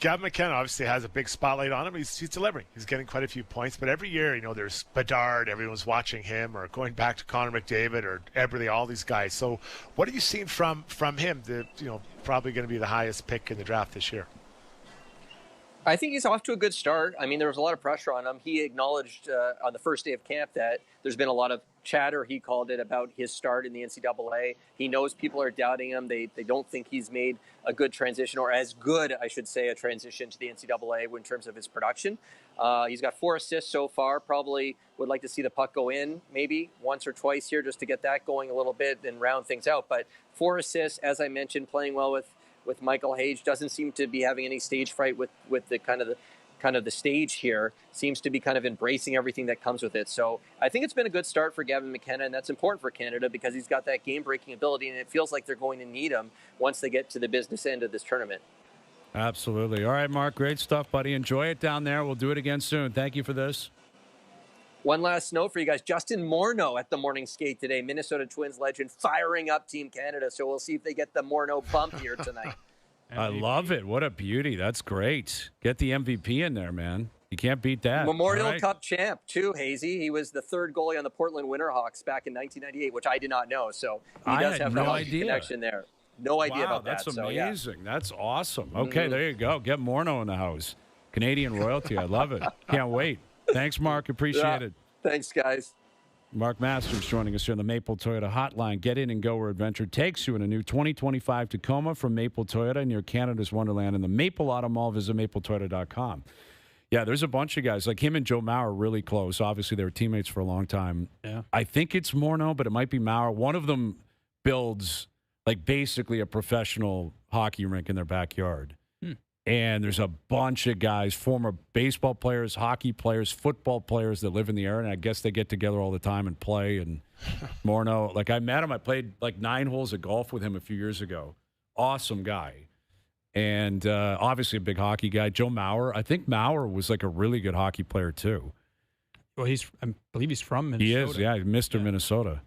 Gavin McKenna obviously has a big spotlight on him. He's delivering. He's getting quite a few points. But every year, there's Bedard, everyone's watching him, or going back to Connor McDavid or Eberle, all these guys. So what have you seen from him? Probably going to be the highest pick in the draft this year. I think he's off to a good start. I mean, there was a lot of pressure on him. He acknowledged on the first day of camp that there's been a lot of chatter, he called it, about his start in the NCAA. He knows people are doubting him. They don't think he's made a good transition, or as good, I should say, a transition to the NCAA in terms of his production. He's got 4 assists so far. Probably would like to see the puck go in maybe once or twice here just to get that going a little bit and round things out. But 4 assists, as I mentioned, playing well with Michael Hage, doesn't seem to be having any stage fright with the kind of the stage here, seems to be kind of embracing everything that comes with it. So I think it's been a good start for Gavin McKenna, and that's important for Canada because he's got that game-breaking ability, and it feels like they're going to need him once they get to the business end of this tournament. Absolutely. All right, Mark, great stuff, buddy. Enjoy it down there. We'll do it again soon. Thank you for this. One last note for you guys. Justin Morneau at the morning skate today. Minnesota Twins legend firing up Team Canada. So we'll see if they get the Morneau bump here tonight. I love it. What a beauty. That's great. Get the MVP in there, man. You can't beat that. Memorial Cup champ, too, Hazy. He was the 3rd goalie on the Portland Winterhawks back in 1998, which I did not know. So he does have no connection there. No idea about that. That's amazing. So, yeah. That's awesome. Okay, there you go. Get Morneau in the house. Canadian royalty. I love it. Can't wait. Thanks, Mark. Appreciate it. Thanks, guys. Mark Masters joining us here on the Maple Toyota Hotline. Get in and go where adventure takes you in a new 2025 Tacoma from Maple Toyota near Canada's Wonderland in the Maple Auto Mall. Visit mapletoyota.com. Yeah, there's a bunch of guys. Like him and Joe Mauer are really close. Obviously, they were teammates for a long time. Yeah. I think it's Morneau, but it might be Mauer. One of them builds like basically a professional hockey rink in their backyard. And there's a bunch of guys, former baseball players, hockey players, football players that live in the area. And I guess they get together all the time and play. And Morneau, like I met him. I played like 9 holes of golf with him a few years ago. Awesome guy. And obviously a big hockey guy. Joe Mauer. I think Mauer was like a really good hockey player too. Well, I believe he's from Minnesota. He is, yeah. Mr. Minnesota.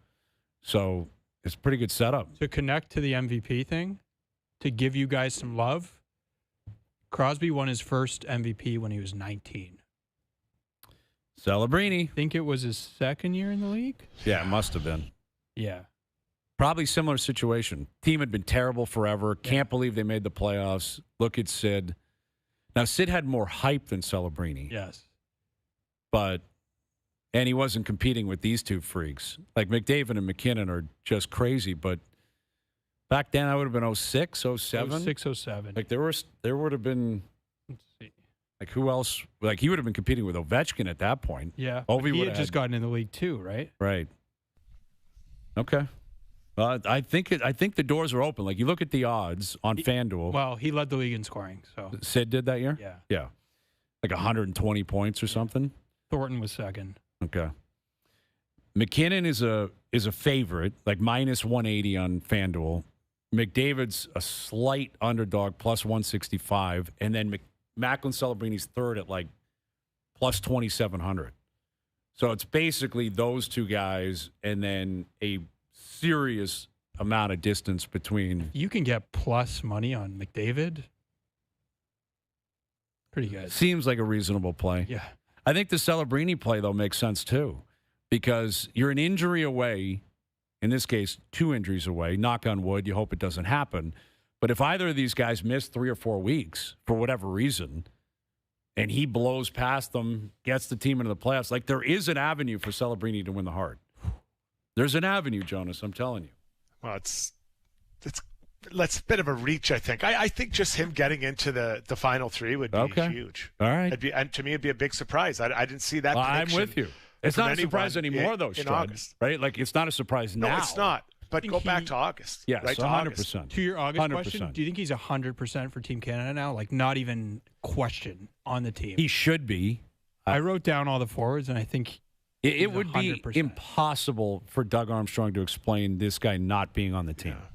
So it's a pretty good setup. To connect to the MVP thing, to give you guys some love, Crosby won his first MVP when he was 19. Celebrini. I think it was his second year in the league. Yeah, it must have been. Yeah. Probably similar situation. Team had been terrible forever. Can't believe they made the playoffs. Look at Sid. Now, Sid had more hype than Celebrini. Yes. And he wasn't competing with these two freaks. Like McDavid and McKinnon are just crazy, but back then, I would have been 06, 07. 06, 07. Like, there would have been, Let's see. like, who else? Like, he would have been competing with Ovechkin at that point. Yeah. Ovi He would had just gotten in the league too, right? Right. Okay. I think the doors are open. Like, you look at the odds on FanDuel. Well, he led the league in scoring, so. Sid did that year? Yeah. Yeah. Like 120 points or something? Thornton was second. Okay. McKinnon is a favorite, like minus 180 on FanDuel. McDavid's a slight underdog, plus 165. And then Macklin Celebrini's third at like plus 2,700. So it's basically those two guys and then a serious amount of distance between. You can get plus money on McDavid. Pretty good. Seems like a reasonable play. Yeah. I think the Celebrini play, though, makes sense, too, because you're an injury away, in this case, 2 injuries away. Knock on wood, you hope it doesn't happen. But if either of these guys miss 3 or 4 weeks for whatever reason, and he blows past them, gets the team into the playoffs, like there is an avenue for Celebrini to win the Hart. There's an avenue, Jonas, I'm telling you. Well, it's a bit of a reach, I think. I think just him getting into the final 3 would be huge. All right. And to me, it'd be a big surprise. I didn't see that. I'm with you. It's not a surprise anymore, though, in August. Right? Like, it's not a surprise now. No, it's not. But go back to August. Yes, right, 100%. To your August 100%. question, do you think he's 100% for Team Canada now? Like, not even question on the team. He should be. I wrote down all the forwards, and I think it would 100%. be impossible for Doug Armstrong to explain this guy not being on the team. Yeah.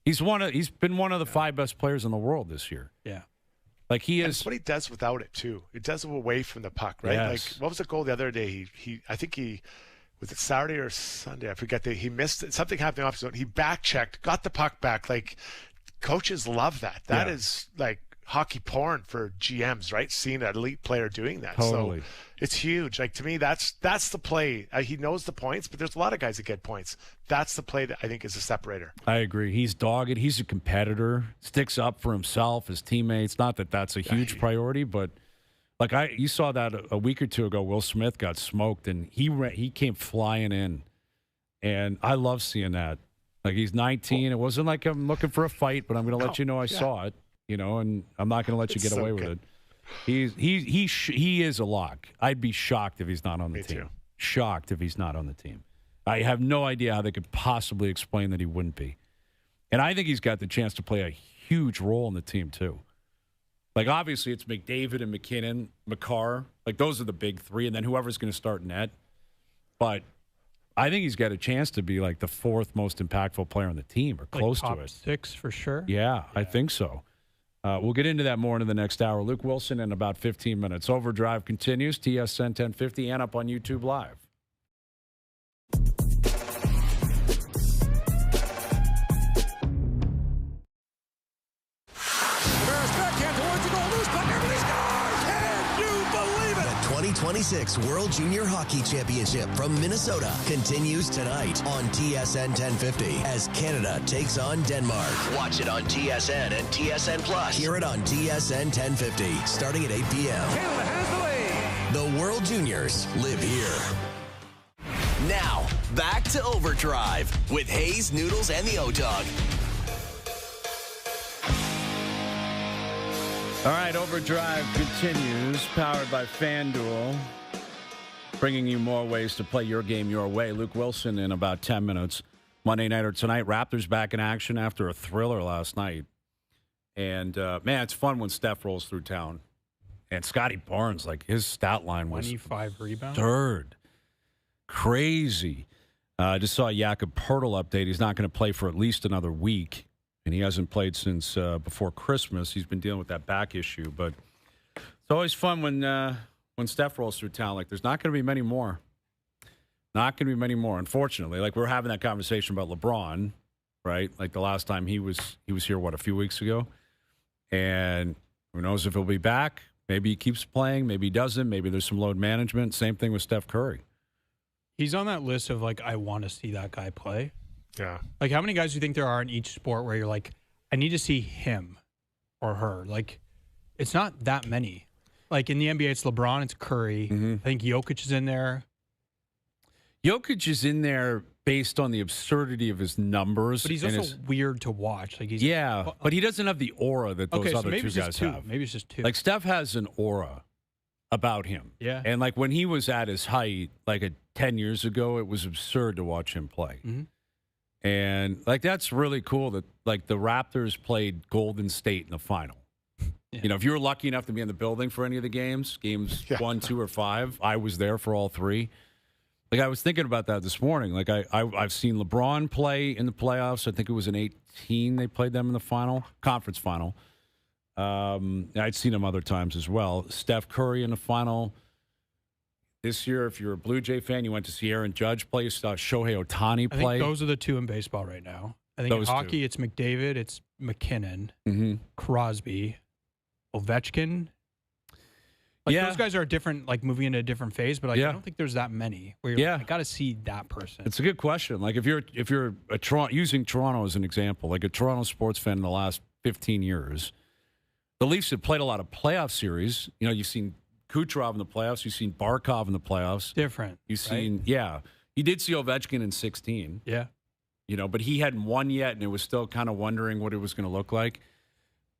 He's been one of the 5 best players in the world this year. Yeah. Like he and is. It's what he does without it too. It does it away from the puck, right? Yes. Like what was the goal the other day? I think was it Saturday or Sunday? I forget that he missed it. Something happened off his own. He back checked, got the puck back. Like coaches love that. That is like hockey porn for GMs, right? Seeing an elite player doing that. Totally. So it's huge. Like to me, that's the play. He knows the points, but there's a lot of guys that get points. That's the play that I think is a separator. I agree. He's dogged. He's a competitor. Sticks up for himself, his teammates. Not that that's a huge priority, but like you saw that a week or two ago. Will Smith got smoked, and he came flying in, and I love seeing that. Like he's 19. It wasn't like I'm looking for a fight, but I'm going to let you know I saw it. You know, and I'm not going to let you get away with it. He is a lock. I'd be shocked if he's not on the team. Too. Shocked if he's not on the team. I have no idea how they could possibly explain that he wouldn't be. And I think he's got the chance to play a huge role in the team too. Like obviously it's McDavid and McKinnon, Makar. Like those are the big 3, and then whoever's going to start net. But I think he's got a chance to be like the 4th most impactful player on the team or close top to it. 6 for sure. Yeah, I think so. We'll get into that more in the next hour. Luke Wilson in about 15 minutes. OverDrive continues, TSN 1050, and up on YouTube Live. The 2026 World Junior Hockey Championship from Minnesota continues tonight on TSN 1050 as Canada takes on Denmark. Watch it on TSN and TSN Plus. Hear it on TSN 1050 starting at 8 p.m. Canada has the lead. The World Juniors live here. Now, back to OverDrive with Hayes, Noodles, and the O-Dog. All right, OverDrive continues, powered by FanDuel, bringing you more ways to play your game your way. Luke Wilson in about 10 minutes. Monday night or tonight, Raptors back in action after a thriller last night. And, man, it's fun when Steph rolls through town. And Scotty Barnes, like, his stat line was 25 rebounds. Third. Crazy. I just saw a Jakob Poeltl update. He's not going to play for at least another week. And he hasn't played since before Christmas. He's been dealing with that back issue. But it's always fun when Steph rolls through town. Like, there's not going to be many more. Not going to be many more, unfortunately. Like, we're having that conversation about LeBron, right? Like, the last time he was here, a few weeks ago? And who knows if he'll be back. Maybe he keeps playing. Maybe he doesn't. Maybe there's some load management. Same thing with Steph Curry. He's on that list of, like, I want to see that guy play. Yeah. Like, how many guys do you think there are in each sport where you're like, I need to see him or her? Like, it's not that many. Like, in the NBA, it's LeBron, it's Curry. Mm-hmm. I think Jokic is in there. Jokic is in there based on the absurdity of his numbers. But he's also weird to watch. Like, he's but he doesn't have the aura that those other two guys have. Maybe it's just two. Like, Steph has an aura about him. Yeah. And, like, when he was at his height, like 10 years ago, it was absurd to watch him play. Mm-hmm. And, like, that's really cool that, like, the Raptors played Golden State in the final. Yeah. You know, if you were lucky enough to be in the building for any of the games 1, 2, or 5, I was there for all 3. Like, I was thinking about that this morning. Like, I've seen LeBron play in the playoffs. I think it was in 2018 they played them in the conference final. I'd seen him other times as well. Steph Curry in the final. This year, if you're a Blue Jay fan, you went to see Aaron Judge play. You saw Shohei Ohtani play. I think those are the two in baseball right now. I think in hockey, it's McDavid, it's McKinnon, Crosby, Ovechkin. Like, those guys are different, like, moving into a different phase, but, like, I don't think there's that many where you're like, I got to see that person. It's a good question. Like, if you're using Toronto as an example, like a Toronto sports fan in the last 15 years, the Leafs have played a lot of playoff series. You know, you've seen Kucherov in the playoffs. You've seen Barkov in the playoffs. Different. You've seen, you did see Ovechkin in 16. Yeah. You know, but he hadn't won yet, and it was still kind of wondering what it was going to look like.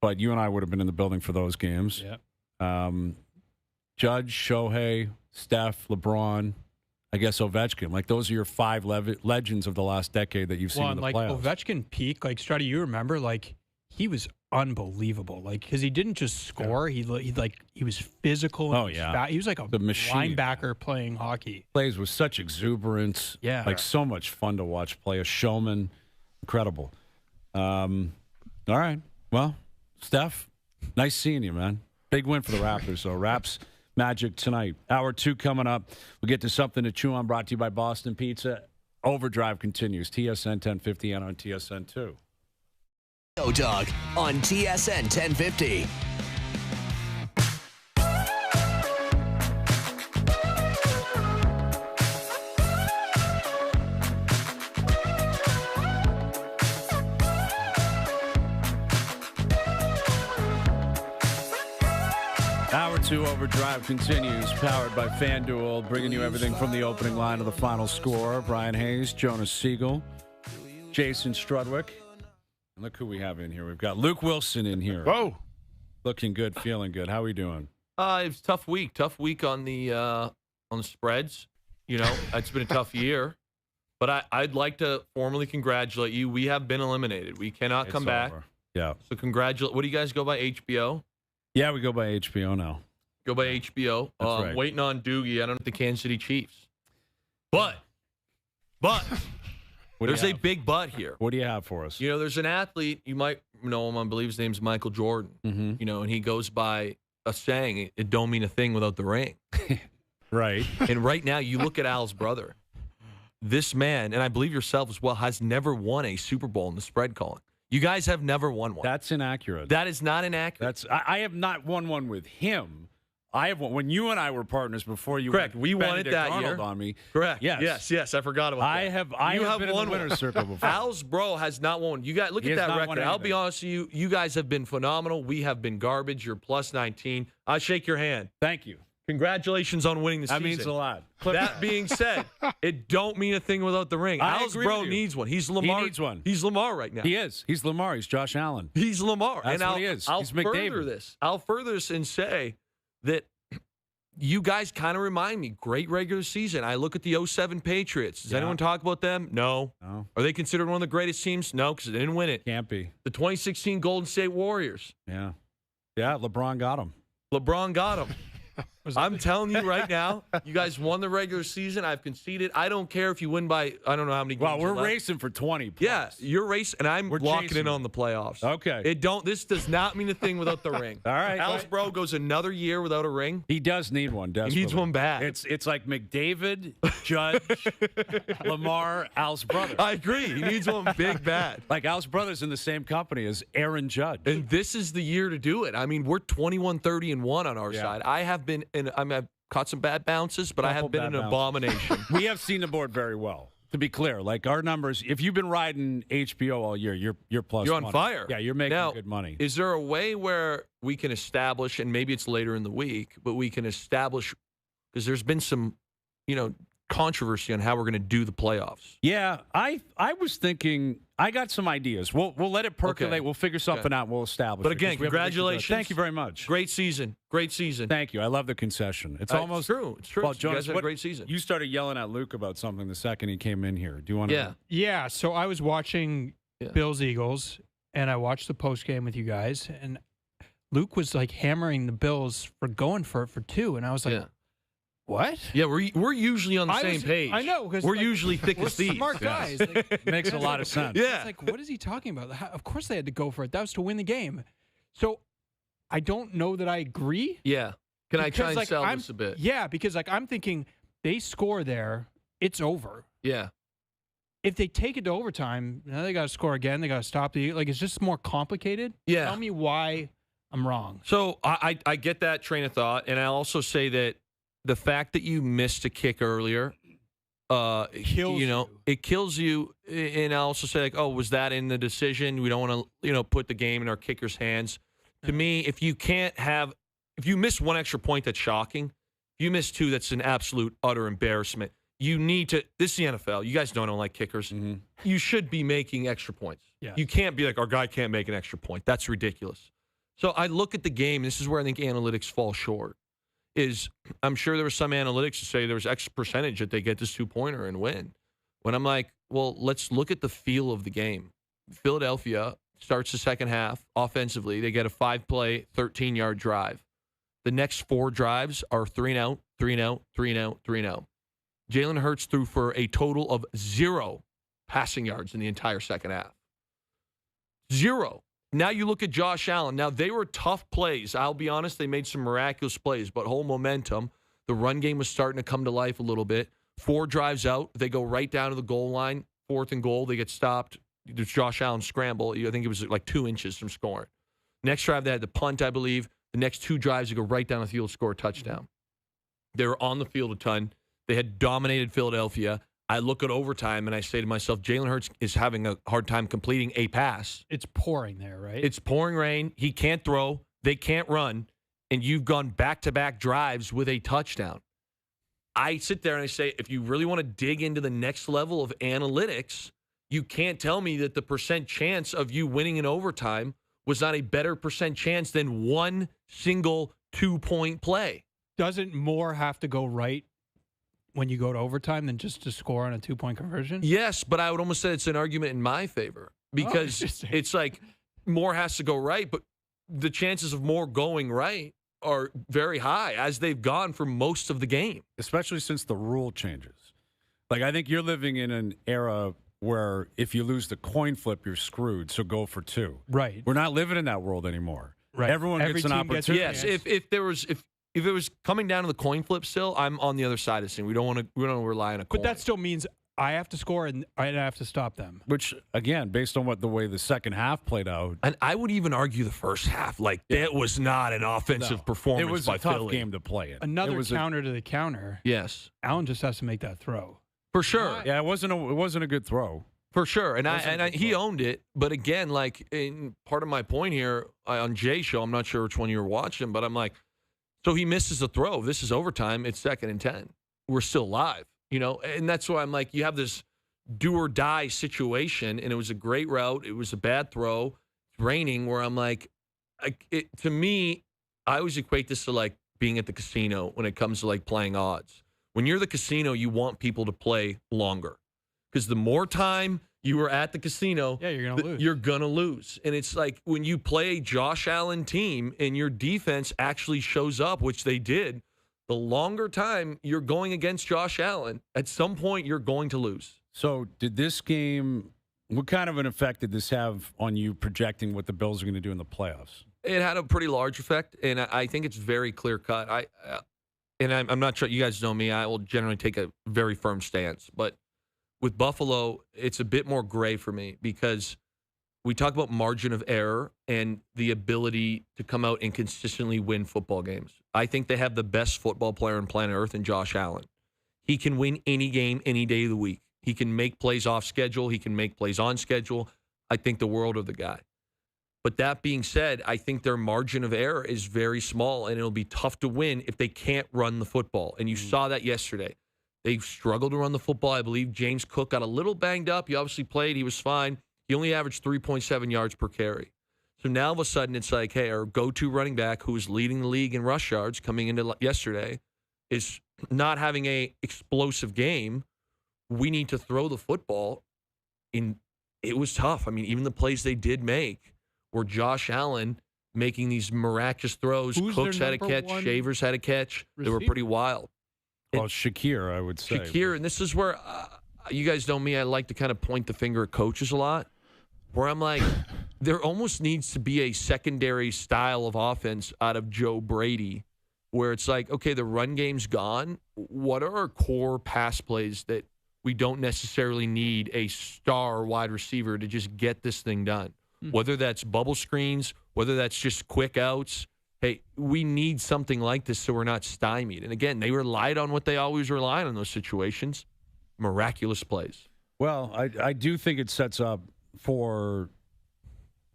But you and I would have been in the building for those games. Yeah. Judge, Shohei, Steph, LeBron, I guess Ovechkin. Like, those are your 5 legends of the last decade that you've seen in the playoffs. Ovechkin peak, like, Strutty, you remember, like, he was unbelievable. Like, because he didn't just score. He was physical. Oh, yeah. He was like a linebacker playing hockey. Plays with such exuberance. Yeah. Like, so much fun to watch play. A showman. Incredible. All right. Well, Steph, nice seeing you, man. Big win for the Raptors. So, Raps Magic tonight. Hour 2 coming up. We'll get to something to chew on, brought to you by Boston Pizza. OverDrive continues. TSN 1050 and on TSN 2. Dog on TSN 1050. Hour 2 OverDrive continues, powered by FanDuel, bringing you everything from the opening line to the final score. Brian Hayes, Jonas Siegel, Jason Strudwick. And look who we have in here. We've got Luke Wilson in here. Whoa. Looking good, feeling good. How are we doing? It's a tough week. Tough week on the spreads. You know, it's been a tough year. But I'd like to formally congratulate you. We have been eliminated. We cannot come back. Yeah. So congratulate. What do you guys go by, HBO? Yeah, we go by HBO now. Go by HBO. That's right. Waiting on Doogie. I don't know the Kansas City Chiefs. But there's a big but here. What do you have for us? You know, there's an athlete, you might know him, I believe his name's Michael Jordan. Mm-hmm. You know, and he goes by a saying, it don't mean a thing without the ring. Right. And right now, you look at Al's brother. This man, and I believe yourself as well, has never won a Super Bowl in the spread calling. You guys have never won one. That's inaccurate. That is not inaccurate. I have not won one with him. I have won when you and I were partners before you. Correct. We won it that Arnold year on me. Correct. Yes. Yes. I forgot about that. I have been in the winner's circle before. Al's bro has not won. You guys look at that record. I'll be honest with you. You guys have been phenomenal. We have been garbage. You're plus 19. I shake your hand. Thank you. Congratulations on winning the season. That means a lot. That being said, it don't mean a thing without the ring. I Al's agree bro with you. needs one. He's Lamar. He needs one. He's Lamar right now. He is. He's Lamar. He's Josh Allen. He's Lamar. That's and what he is. I'll He's further McDavid. this. I'll further this and say that you guys kind of remind me. Great regular season. I look at the 07 Patriots. Does anyone talk about them? No. Are they considered one of the greatest teams? No, because they didn't win it. Can't be. The 2016 Golden State Warriors. Yeah. Yeah, LeBron got him. LeBron got them. I'm telling you right now, you guys won the regular season. I've conceded. I don't care if you win by, I don't know how many games. Well, we're are left. racing for 20 plus. Yeah, you're racing, and I'm We're locking chasing in on the playoffs. Okay. This does not mean a thing without the ring. All right. Al's bro goes another year without a ring. He does need one, desperately. He needs one bad. It's like McDavid, Judge, Lamar, Al's brother. I agree. He needs one big bad. Like Al's brother's in the same company as Aaron Judge. And this is the year to do it. I mean, we're 21-30-1 on our side. I have been, I've caught some bad bounces, but I have been an abomination. We have seen the board very well. To be clear, like our numbers, if you've been riding HBO all year, you're plus. You're on money. fire. Yeah, you're making now, good money. Is there a way where we can establish, and maybe it's later in the week, but we can establish, because there's been some, controversy on how we're going to do the playoffs. Yeah, I was thinking. I got some ideas. We'll let it percolate. Okay. We'll figure something out. We'll establish. But it, again, 'cause we have a big congratulations. Thank you very much. Great season. Great season. Thank you. I love the concession. It's almost true. It's true. Well, You Jonas, guys had a great season. You started yelling at Luke about something the second he came in here. Do you want to? Yeah. Yeah, so I was watching Bills Eagles, and I watched the post game with you guys, and Luke was like hammering the Bills for going for it for 2, and I was like, what? Yeah, we're usually on the same page. I know, because we're usually thick we're as thieves. smart guys. Like, Makes a lot of sense. Yeah. it's like, what is he talking about? Of course they had to go for it. That was to win the game. So I don't know that I agree. Yeah. Can I try and Because, sell this a bit? Yeah, because I'm thinking they score there, it's over. Yeah. If they take it to overtime, now they got to score again. They got to stop it's just more complicated. Yeah. Tell me why I'm wrong. So I get that train of thought, and I also say that the fact that you missed a kick earlier, Kills you. It kills you. And I also say, like, oh, was that in the decision? We don't want to, put the game in our kicker's hands. To me, if you miss one extra point, that's shocking. If you miss 2, that's an absolute utter embarrassment. You need to. This is the NFL. You guys don't like kickers. Mm-hmm. You should be making extra points. Yes. You can't be like, our guy can't make an extra point. That's ridiculous. So I look at the game. This is where I think analytics fall short. I'm sure there was some analytics to say there was X percentage that they get this 2-pointer and win. When I'm like, well, let's look at the feel of the game. Philadelphia starts the second half offensively. They get a 5-play, 13-yard drive. The next 4 drives are 3-and-out, 3-and-out, 3-and-out, 3-and-out. Jalen Hurts threw for a total of 0 passing yards in the entire second half. 0. Now you look at Josh Allen. Now, they were tough plays. I'll be honest, they made some miraculous plays, but whole momentum. The run game was starting to come to life a little bit. 4 drives out. They go right down to the goal line. 4th and goal. They get stopped. There's Josh Allen scramble. I think it was like 2 inches from scoring. Next drive, they had the punt, I believe. The next 2 drives, they go right down the field, score a touchdown. They were on the field a ton. They had dominated Philadelphia. I look at overtime and I say to myself, Jalen Hurts is having a hard time completing a pass. It's pouring there, right? It's pouring rain. He can't throw. They can't run. And you've gone back-to-back drives with a touchdown. I sit there and I say, if you really want to dig into the next level of analytics, you can't tell me that the percent chance of you winning in overtime was not a better percent chance than one single 2-point play. Doesn't more have to go right when you go to overtime than just to score on a 2-point conversion? Yes, but I would almost say it's an argument in my favor because it's like more has to go right, but the chances of more going right are very high as they've gone for most of the game. Especially since the rule changes. Like, I think you're living in an era where if you lose the coin flip, you're screwed, so go for 2. Right. We're not living in that world anymore. Right. Everyone Every gets an team gets a opportunity. Yes, if it was coming down to the coin flip still, I'm on the other side of this thing. We don't want to rely on a coin. But that still means I have to score and I have to stop them. Which, again, based on the way the second half played out. And I would even argue the first half, that was not an offensive performance It was by a tough Philly. game to play in. Another counter to the counter. Yes. Allen just has to make that throw. For sure. Yeah, it wasn't a good throw. For sure. And he owned it. But again, in part of my point here on Jay's show, I'm not sure which one you were watching, but I'm like, So he misses a throw. This is overtime. It's 2nd and 10. We're still live, and that's why I'm like, you have this do or die situation, and it was a great route. It was a bad throw. It's raining, where I'm like, to me, I always equate this to like being at the casino when it comes to like playing odds. When you're the casino, you want people to play longer, because the more time you were at the casino, you're gonna lose. And it's like when you play a Josh Allen team and your defense actually shows up, which they did, the longer time you're going against Josh Allen, at some point you're going to lose. So did this game, what kind of an effect did this have on you projecting what the Bills are going to do in the playoffs? It had a pretty large effect, and I think it's very clear cut. I'm not sure, you guys know me, I will generally take a very firm stance, but with Buffalo, it's a bit more gray for me, because we talk about margin of error and the ability to come out and consistently win football games. I think they have the best football player on planet Earth in Josh Allen. He can win any game, any day of the week. He can make plays off schedule. He can make plays on schedule. I think the world of the guy. But that being said, I think their margin of error is very small, and it'll be tough to win if they can't run the football. And you saw that yesterday. They struggled to run the football. I believe James Cook got a little banged up. He obviously played. He was fine. He only averaged 3.7 yards per carry. So now all of a sudden it's like, hey, our go-to running back, who was leading the league in rush yards coming into yesterday, is not having a explosive game. We need to throw the football. It was tough. I mean, even the plays they did make were Josh Allen making these miraculous throws. Cooks had a catch. Shavers had a catch. They were pretty wild. Well, Shakir, I would say. Shakir, and this is where you guys know me. I like to kind of point the finger at coaches a lot, where I'm like, there almost needs to be a secondary style of offense out of Joe Brady, where it's like, okay, the run game's gone. What are our core pass plays that we don't necessarily need a star wide receiver to just get this thing done? Whether that's bubble screens, whether that's just quick outs. Hey, we need something like this so we're not stymied. And again, they relied on what they always rely on in those situations, miraculous plays. Well, I do think it sets up for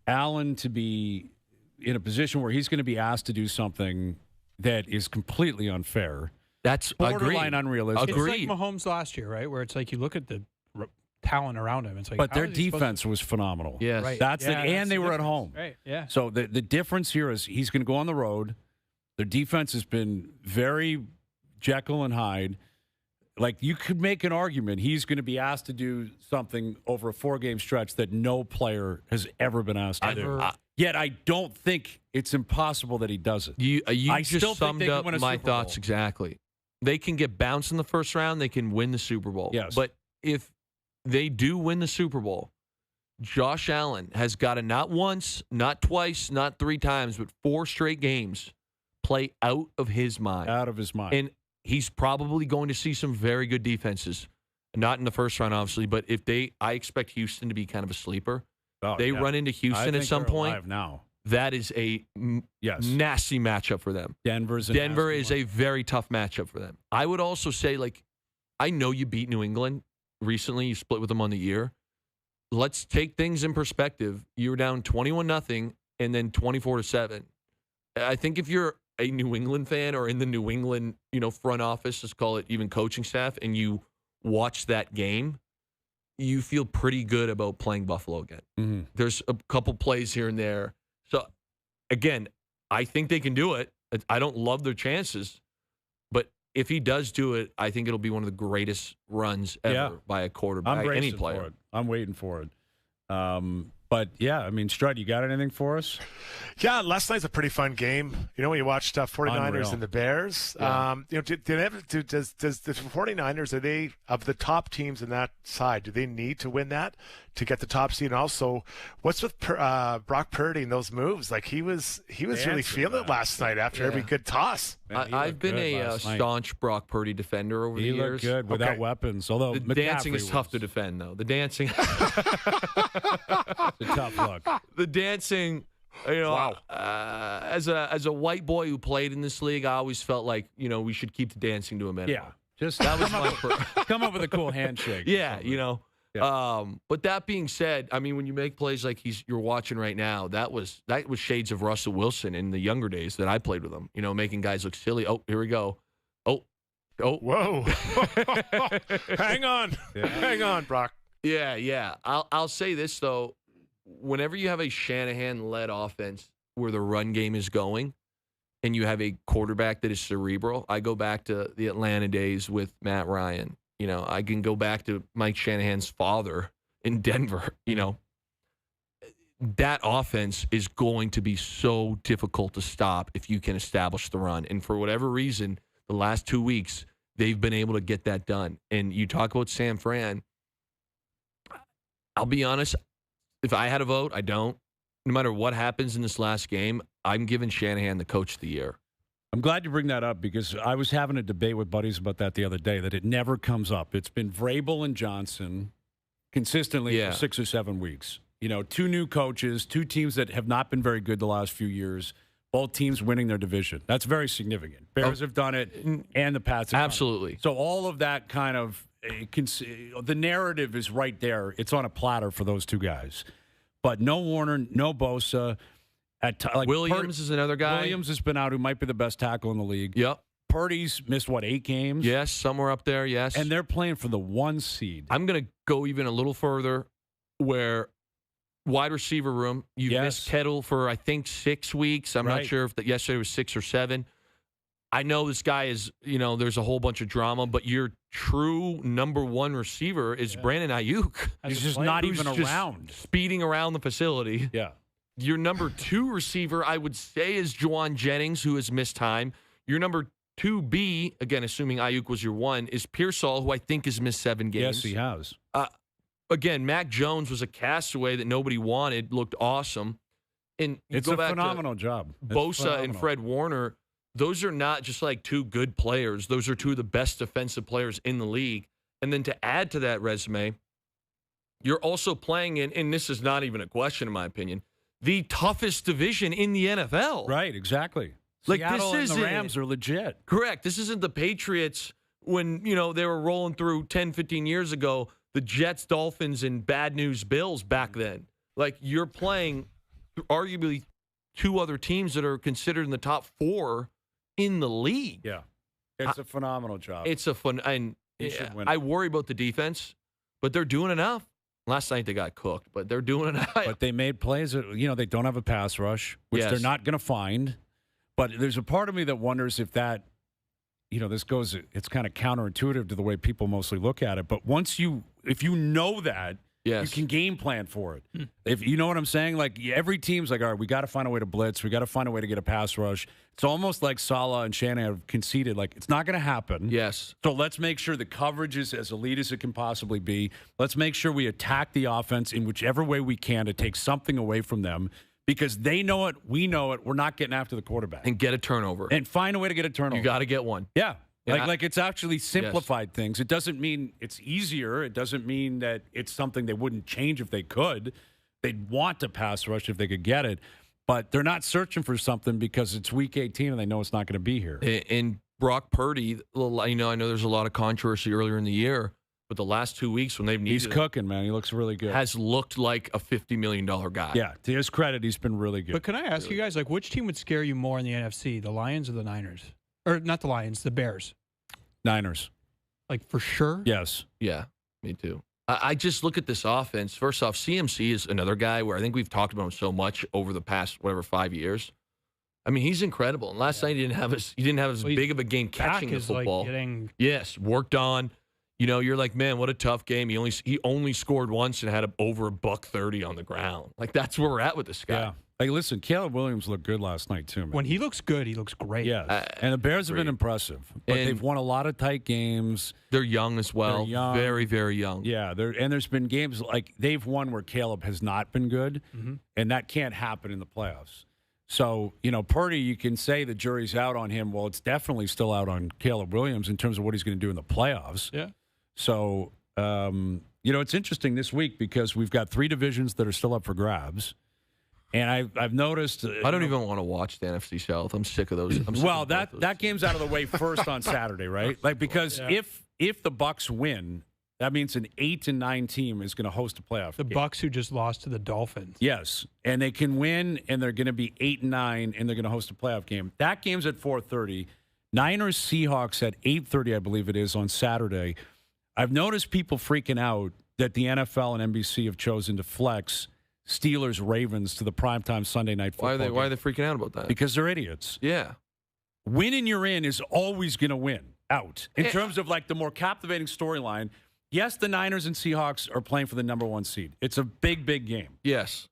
Allen to be in a position where he's going to be asked to do something that is completely unfair. That's borderline unrealistic. It's like Mahomes last year, right? Where it's like you look at the talent around him. It's like, but their defense was phenomenal. Yes. Right. And they were at home. Right. Yeah. So the difference here is he's going to go on the road. Their defense has been very Jekyll and Hyde. Like, you could make an argument he's going to be asked to do something over a 4-game stretch that no player has ever been asked to do. Yet I don't think it's impossible that he does it. You I just still think summed they can up win a my Super thoughts Bowl. exactly. They can get bounced in the first round. They can win the Super Bowl. Yes. But if they do win the Super Bowl, Josh Allen has got to not once, not twice, not 3 times, but 4 straight games play out of his mind. Out of his mind. And he's probably going to see some very good defenses. Not in the first round, obviously, but I expect Houston to be kind of a sleeper. They run into Houston at some point. Now. That is a nasty matchup for them. Denver is a very tough matchup for them. I would also say, like, I know you beat New England recently. You split with them on the year. Let's take things in perspective. You were down 21-0 and then 24-7. I think if you're a New England fan or in the New England, front office, let's call it even coaching staff, and you watch that game, you feel pretty good about playing Buffalo again. Mm-hmm. There's a couple plays here and there. So, again, I think they can do it. I don't love their chances, but if he does do it, I think it'll be one of the greatest runs ever by a quarterback, by any player. For it. I'm waiting for it. But, yeah, I mean, Strud, you got anything for us? Yeah, last night's a pretty fun game. When you watched 49ers Unreal. and the Bears, Yeah. does the 49ers, are they, of the top teams in that side, do they need to win that to get the top seed? And also, what's with Brock Purdy and those moves? Like, he was really feeling it last night after every good toss. Man, I've been a staunch Brock Purdy defender over the He years. looked good without weapons. Although the dancing is tough to defend, though. The dancing. It's a tough look. The dancing, as a white boy who played in this league, I always felt like, we should keep the dancing to a minimum. Yeah. Just That was my come up with a cool handshake. Yeah, But that being said, I mean, when you make plays like you're watching right now, that was shades of Russell Wilson in the younger days that I played with him. You know, making guys look silly. Oh, here we go. Oh, whoa! Hang on, Brock. Yeah. I'll say this though: whenever you have a Shanahan-led offense where the run game is going, and you have a quarterback that is cerebral, I go back to the Atlanta days with Matt Ryan. You know, I can go back to Mike Shanahan's father in Denver. You know, that offense is going to be so difficult to stop if you can establish the run. And for whatever reason, the last 2 weeks, they've been able to get that done. And you talk about San Fran, I'll be honest, if I had a vote, I don't. No matter what happens in this last game, I'm giving Shanahan the coach of the year. I'm glad you bring that up because I was having a debate with buddies about that the other day, that it never comes up. It's been Vrabel and Johnson consistently for 6 or 7 weeks. You know, 2 new coaches, 2 teams that have not been very good the last few years, both teams winning their division. That's very significant. Bears have done it, and the Pats have Absolutely. done it. So all of that kind of, the narrative is right there. It's on a platter for those 2 guys. But no Warner, no Bosa. Williams is another guy. Williams has been out, who might be the best tackle in the league. Yep. Purdy's missed, 8 games? Yes, somewhere up there, yes. And they're playing for the 1 seed. I'm going to go even a little further where wide receiver room, you missed Kettle for, I think, 6 weeks. I'm not sure if yesterday was 6 or 7. I know this guy is, you know, there's a whole bunch of drama, but your true number 1 receiver is Brandon Ayuk. He's just not even around. Speeding around the facility. Yeah. Your number 2 receiver, I would say, is Juwan Jennings, who has missed time. Your number 2B, again, assuming Ayuk was your 1, is Pearsall, who I think has missed 7 games. Yes, he has. Again, Mac Jones was a castaway that nobody wanted, looked awesome. And it's a phenomenal job. Bosa and Fred Warner, those are not just like 2 good players. Those are 2 of the best defensive players in the league. And then to add to that resume, you're also playing in, and this is not even a question in my opinion, the toughest division in the NFL. Right, exactly. Like Seattle this and the Rams are legit. Correct. This isn't the Patriots when, you know, they were rolling through 10, 15 years ago, the Jets, Dolphins, and Bad News Bills back then. Like, you're playing arguably 2 other teams that are considered in the top 4 in the league. Yeah. It's a phenomenal job. It's a fun, and I worry about the defense, but they're doing enough. Last night they got cooked, but they're doing enough. But they made plays. You know, they don't have a pass rush, which they're not going to find. But there's a part of me that wonders if that, you know, it's kind of counterintuitive to the way people mostly look at it. But if you know that, you can game plan for it. If you know what I'm saying, like every team's like, all right, we got to find a way to blitz. We got to find a way to get a pass rush. It's almost like Saleh and Shanahan have conceded, like it's not going to happen. Yes. So let's make sure the coverage is as elite as it can possibly be. Let's make sure we attack the offense in whichever way we can to take something away from them, because they know it, we know it. We're not getting after the quarterback. And get a turnover. And find a way to get a turnover. You got to get one. Yeah. Like it's actually simplified things. It doesn't mean it's easier. It doesn't mean that it's something they wouldn't change if they could. They'd want to pass rush if they could get it. But they're not searching for something because it's week 18 and they know it's not going to be here. And Brock Purdy, I know there's a lot of controversy earlier in the year, but the last 2 weeks when they've needed He's cooking, man. He looks really good. Has looked like a $50 million guy. Yeah, to his credit, he's been really good. But can I ask you guys, like, which team would scare you more in the NFC, the Lions or the Niners? Or not the Lions, the Bears? Niners. Like, for sure? Yes. Yeah, me too. I just look at this offense. First off, CMC is another guy where I think we've talked about him so much over the past, 5 years. I mean, he's incredible. And last night he didn't have as big of a game catching the football. Yes, worked on. You know, you're like, man, what a tough game. He only scored once and had over $130 on the ground. Like, that's where we're at with this guy. Yeah. Like, listen, Caleb Williams looked good last night, too, man. When he looks good, he looks great. Yeah. And the Bears have been impressive. But they've won a lot of tight games. They're young as well. They're young. Very, very young. Yeah. And there's been games like they've won where Caleb has not been good. And that can't happen in the playoffs. So, you know, Purdy, you can say the jury's out on him. Well, it's definitely still out on Caleb Williams in terms of what he's going to do in the playoffs. Yeah. So, you know, it's interesting this week because we've got 3 divisions that are still up for grabs. And I've noticed. I don't even want to watch the NFC South. I'm sick of those. That game's out of the way first on Saturday, right? Like because if the Bucks win, That means an 8-9 team is going to host a playoff The game. Bucks who just lost to the Dolphins. Yes, and they can win, and they're going to be 8-9, and they're going to host a playoff game. That game's at 4:30. Niners Seahawks at 8:30, I believe it is, on Saturday. I've noticed people freaking out that the NFL and NBC have chosen to flex Steelers Ravens to the primetime Sunday night football. Why are they freaking out about that? Because they're idiots. Yeah. Winning you're in is always going to win out in terms of like the more captivating storyline. Yes, the Niners and Seahawks are playing for the number 1 seed. It's a big, big game. Yes.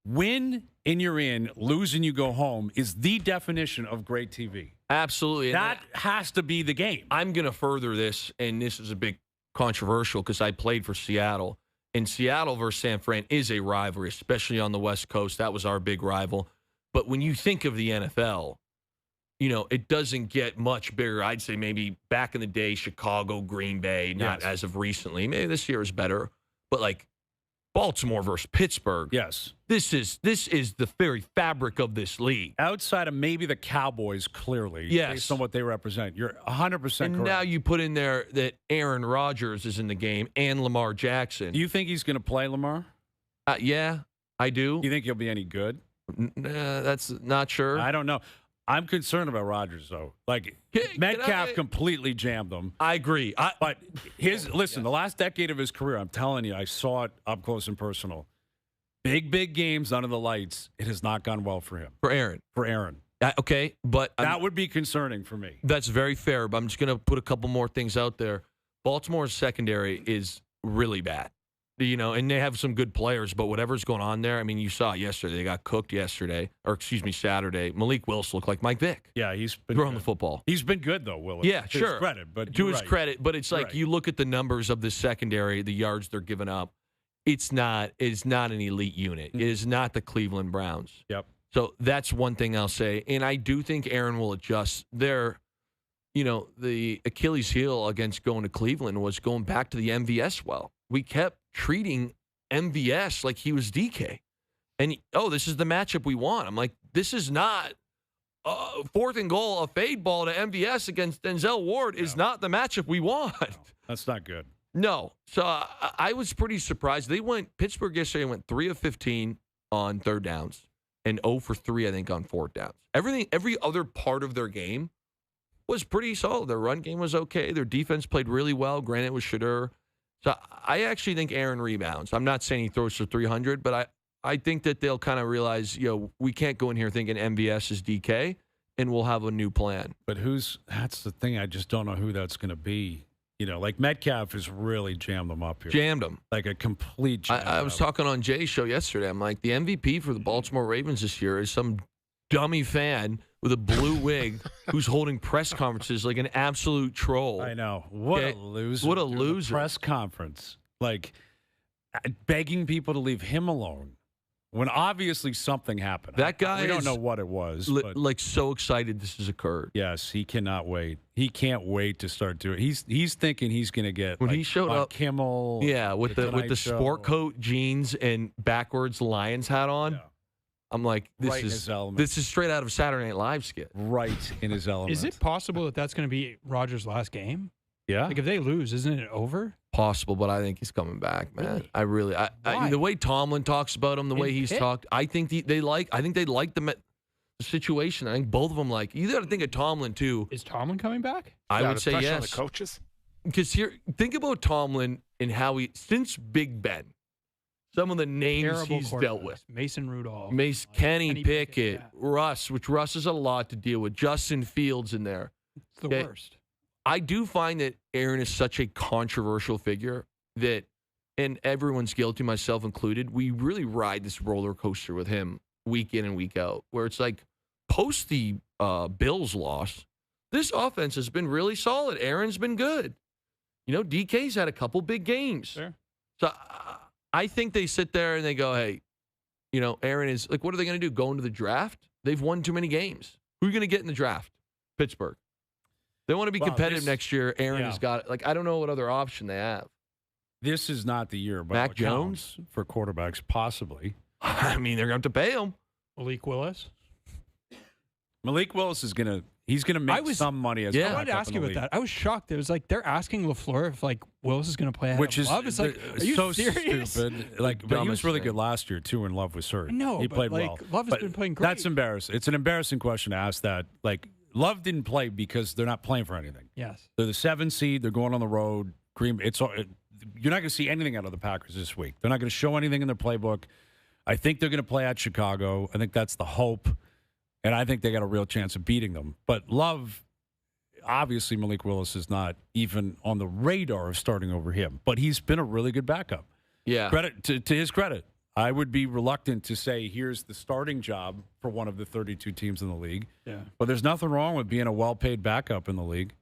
Win and you're in, lose and you go home is the definition of great TV. Absolutely. That has to be the game. I'm going to further this, and this is a big controversial because I played for Seattle. And Seattle versus San Fran is a rivalry, especially on the West Coast. That was our big rival. But when you think of the NFL, it doesn't get much bigger. I'd say maybe back in the day, Chicago, Green Bay, not as of recently. Maybe this year is better. But like Baltimore versus Pittsburgh. Yes. This is the very fabric of this league. Outside of maybe the Cowboys, clearly, based on what they represent. You're 100% correct. And now you put in there that Aaron Rodgers is in the game and Lamar Jackson. Do you think he's going to play Lamar? Yeah, I do. Do you think he'll be any good? That's not sure. I don't know. I'm concerned about Rodgers, though. Like, Metcalf completely jammed them. I agree. But the last decade of his career, I'm telling you, I saw it up close and personal. Big games under the lights. It has not gone well for him. For Aaron. Okay, but that would be concerning for me. That's very fair, but I'm just going to put a couple more things out there. Baltimore's secondary is really bad. And they have some good players, but whatever's going on there, I mean, you saw it yesterday. They got cooked Saturday. Malik Willis looked like Mike Vick. Yeah, he's been throwing the football. He's been good, though, Willis. Yeah, to sure. His credit, but to his credit, but it's like you look at the numbers of the secondary, the yards they're giving up. It's not an elite unit. It is not the Cleveland Browns. Yep. So that's one thing I'll say. And I do think Aaron will adjust. The Achilles heel against going to Cleveland was going back to the MVS well. We kept treating MVS like he was DK. And, this is the matchup we want. I'm like, this is not 4th and goal, a fade ball to MVS against Denzel Ward is not the matchup we want. No, that's not good. No. So I was pretty surprised. Pittsburgh yesterday went 3 of 15 on 3rd downs and 0 for 3, I think, on 4th downs. Every other part of their game was pretty solid. Their run game was okay. Their defense played really well. Granted, it was Shadur. So I actually think Aaron rebounds. I'm not saying he throws for 300, but I think that they'll kind of realize, we can't go in here thinking MVS is DK, and we'll have a new plan. But that's the thing. I just don't know who that's going to be. Like Metcalf has really jammed them up here. Jammed them. Like a complete jam. I was talking on Jay's show yesterday. I'm like, the MVP for the Baltimore Ravens this year is some dummy fan with a blue wig who's holding press conferences like an absolute troll. I know. What a loser. What a loser. Press conference. Like, begging people to leave him alone when obviously something happened. That guy we don't know what it was. But like so excited this has occurred. Yes, he cannot wait. He can't wait to start doing it. He's thinking he's going to get when he showed up Kimmel. Yeah, with the sport coat, jeans, and backwards Lions hat on. Yeah. I'm like, Right in his element. this is straight out of Saturday Night Live skit. Right in his element. Is it possible that that's going to be Rodgers' last game? Yeah. Like if they lose, isn't it over? Possible, but I think he's coming back, man. Really? I the way Tomlin talks about him, the way he's Pitt? talked, I think they like the situation. I think both of them like. You got to think of Tomlin too. Is Tomlin coming back? I would say pressure on yes. the coaches. Because think about Tomlin and how since Big Ben, some of the names Terrible he's dealt quarterbacks. with. Mason Rudolph. Kenny Pickett, yeah. Russ, which Russ is a lot to deal with. Justin Fields in there. It's the Okay. worst. I do find that Aaron is such a controversial figure that, and everyone's guilty, myself included, we really ride this roller coaster with him week in and week out, where it's like post the Bills loss, this offense has been really solid. Aaron's been good. DK's had a couple big games. Sure. So I think they sit there and they go, hey, Aaron is like, what are they going to do? Go into the draft? They've won too many games. Who are you going to get in the draft? Pittsburgh. They want to be competitive next year. Aaron has got it. Like, I don't know what other option they have. This is not the year. But Mac Jones? For quarterbacks, possibly. I mean, they're going to have to pay him. Malik Willis. Malik Willis is going to He's going to make some money as I wanted to ask you about that. I was shocked. It was like they're asking LaFleur if like Willis is going to play ahead Which of is Love. It's like, are you so serious? stupid. Like, but he was really good last year too, and Love was hurt. No, he but, played like, well. Love has been playing great. That's embarrassing. It's an embarrassing question to ask that. Like, Love didn't play because they're not playing for anything. Yes, they're the 7 seed. They're going on the road. You're not going to see anything out of the Packers this week. They're not going to show anything in their playbook. I think they're going to play at Chicago. I think that's the hope, and I think they got a real chance of beating them. But Love. Obviously, Malik Willis is not even on the radar of starting over him, but he's been a really good backup. Yeah. Credit to his credit. I would be reluctant to say here's the starting job for one of the 32 teams in the league. Yeah. But there's nothing wrong with being a well-paid backup in the league.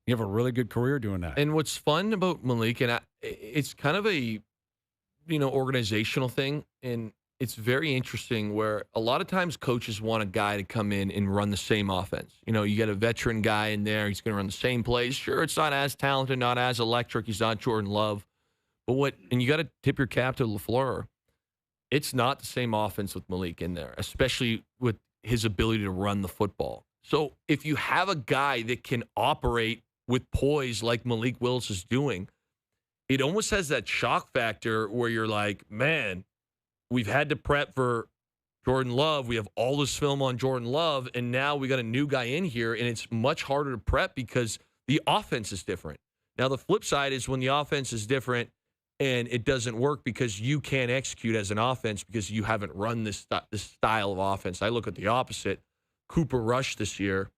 You have a really good career doing that. And what's fun about Malik, and it's kind of a organizational thing, and it's very interesting where a lot of times coaches want a guy to come in and run the same offense. You get a veteran guy in there. He's going to run the same plays. Sure, it's not as talented, not as electric. He's not Jordan Love. But and you got to tip your cap to LaFleur. It's not the same offense with Malik in there, especially with his ability to run the football. So if you have a guy that can operate with poise like Malik Willis is doing, it almost has that shock factor where you're like, man, we've had to prep for Jordan Love. We have all this film on Jordan Love, and now we got a new guy in here, and it's much harder to prep because the offense is different. Now, the flip side is when the offense is different and it doesn't work because you can't execute as an offense because you haven't run this style of offense. I look at the opposite. Cooper Rush this year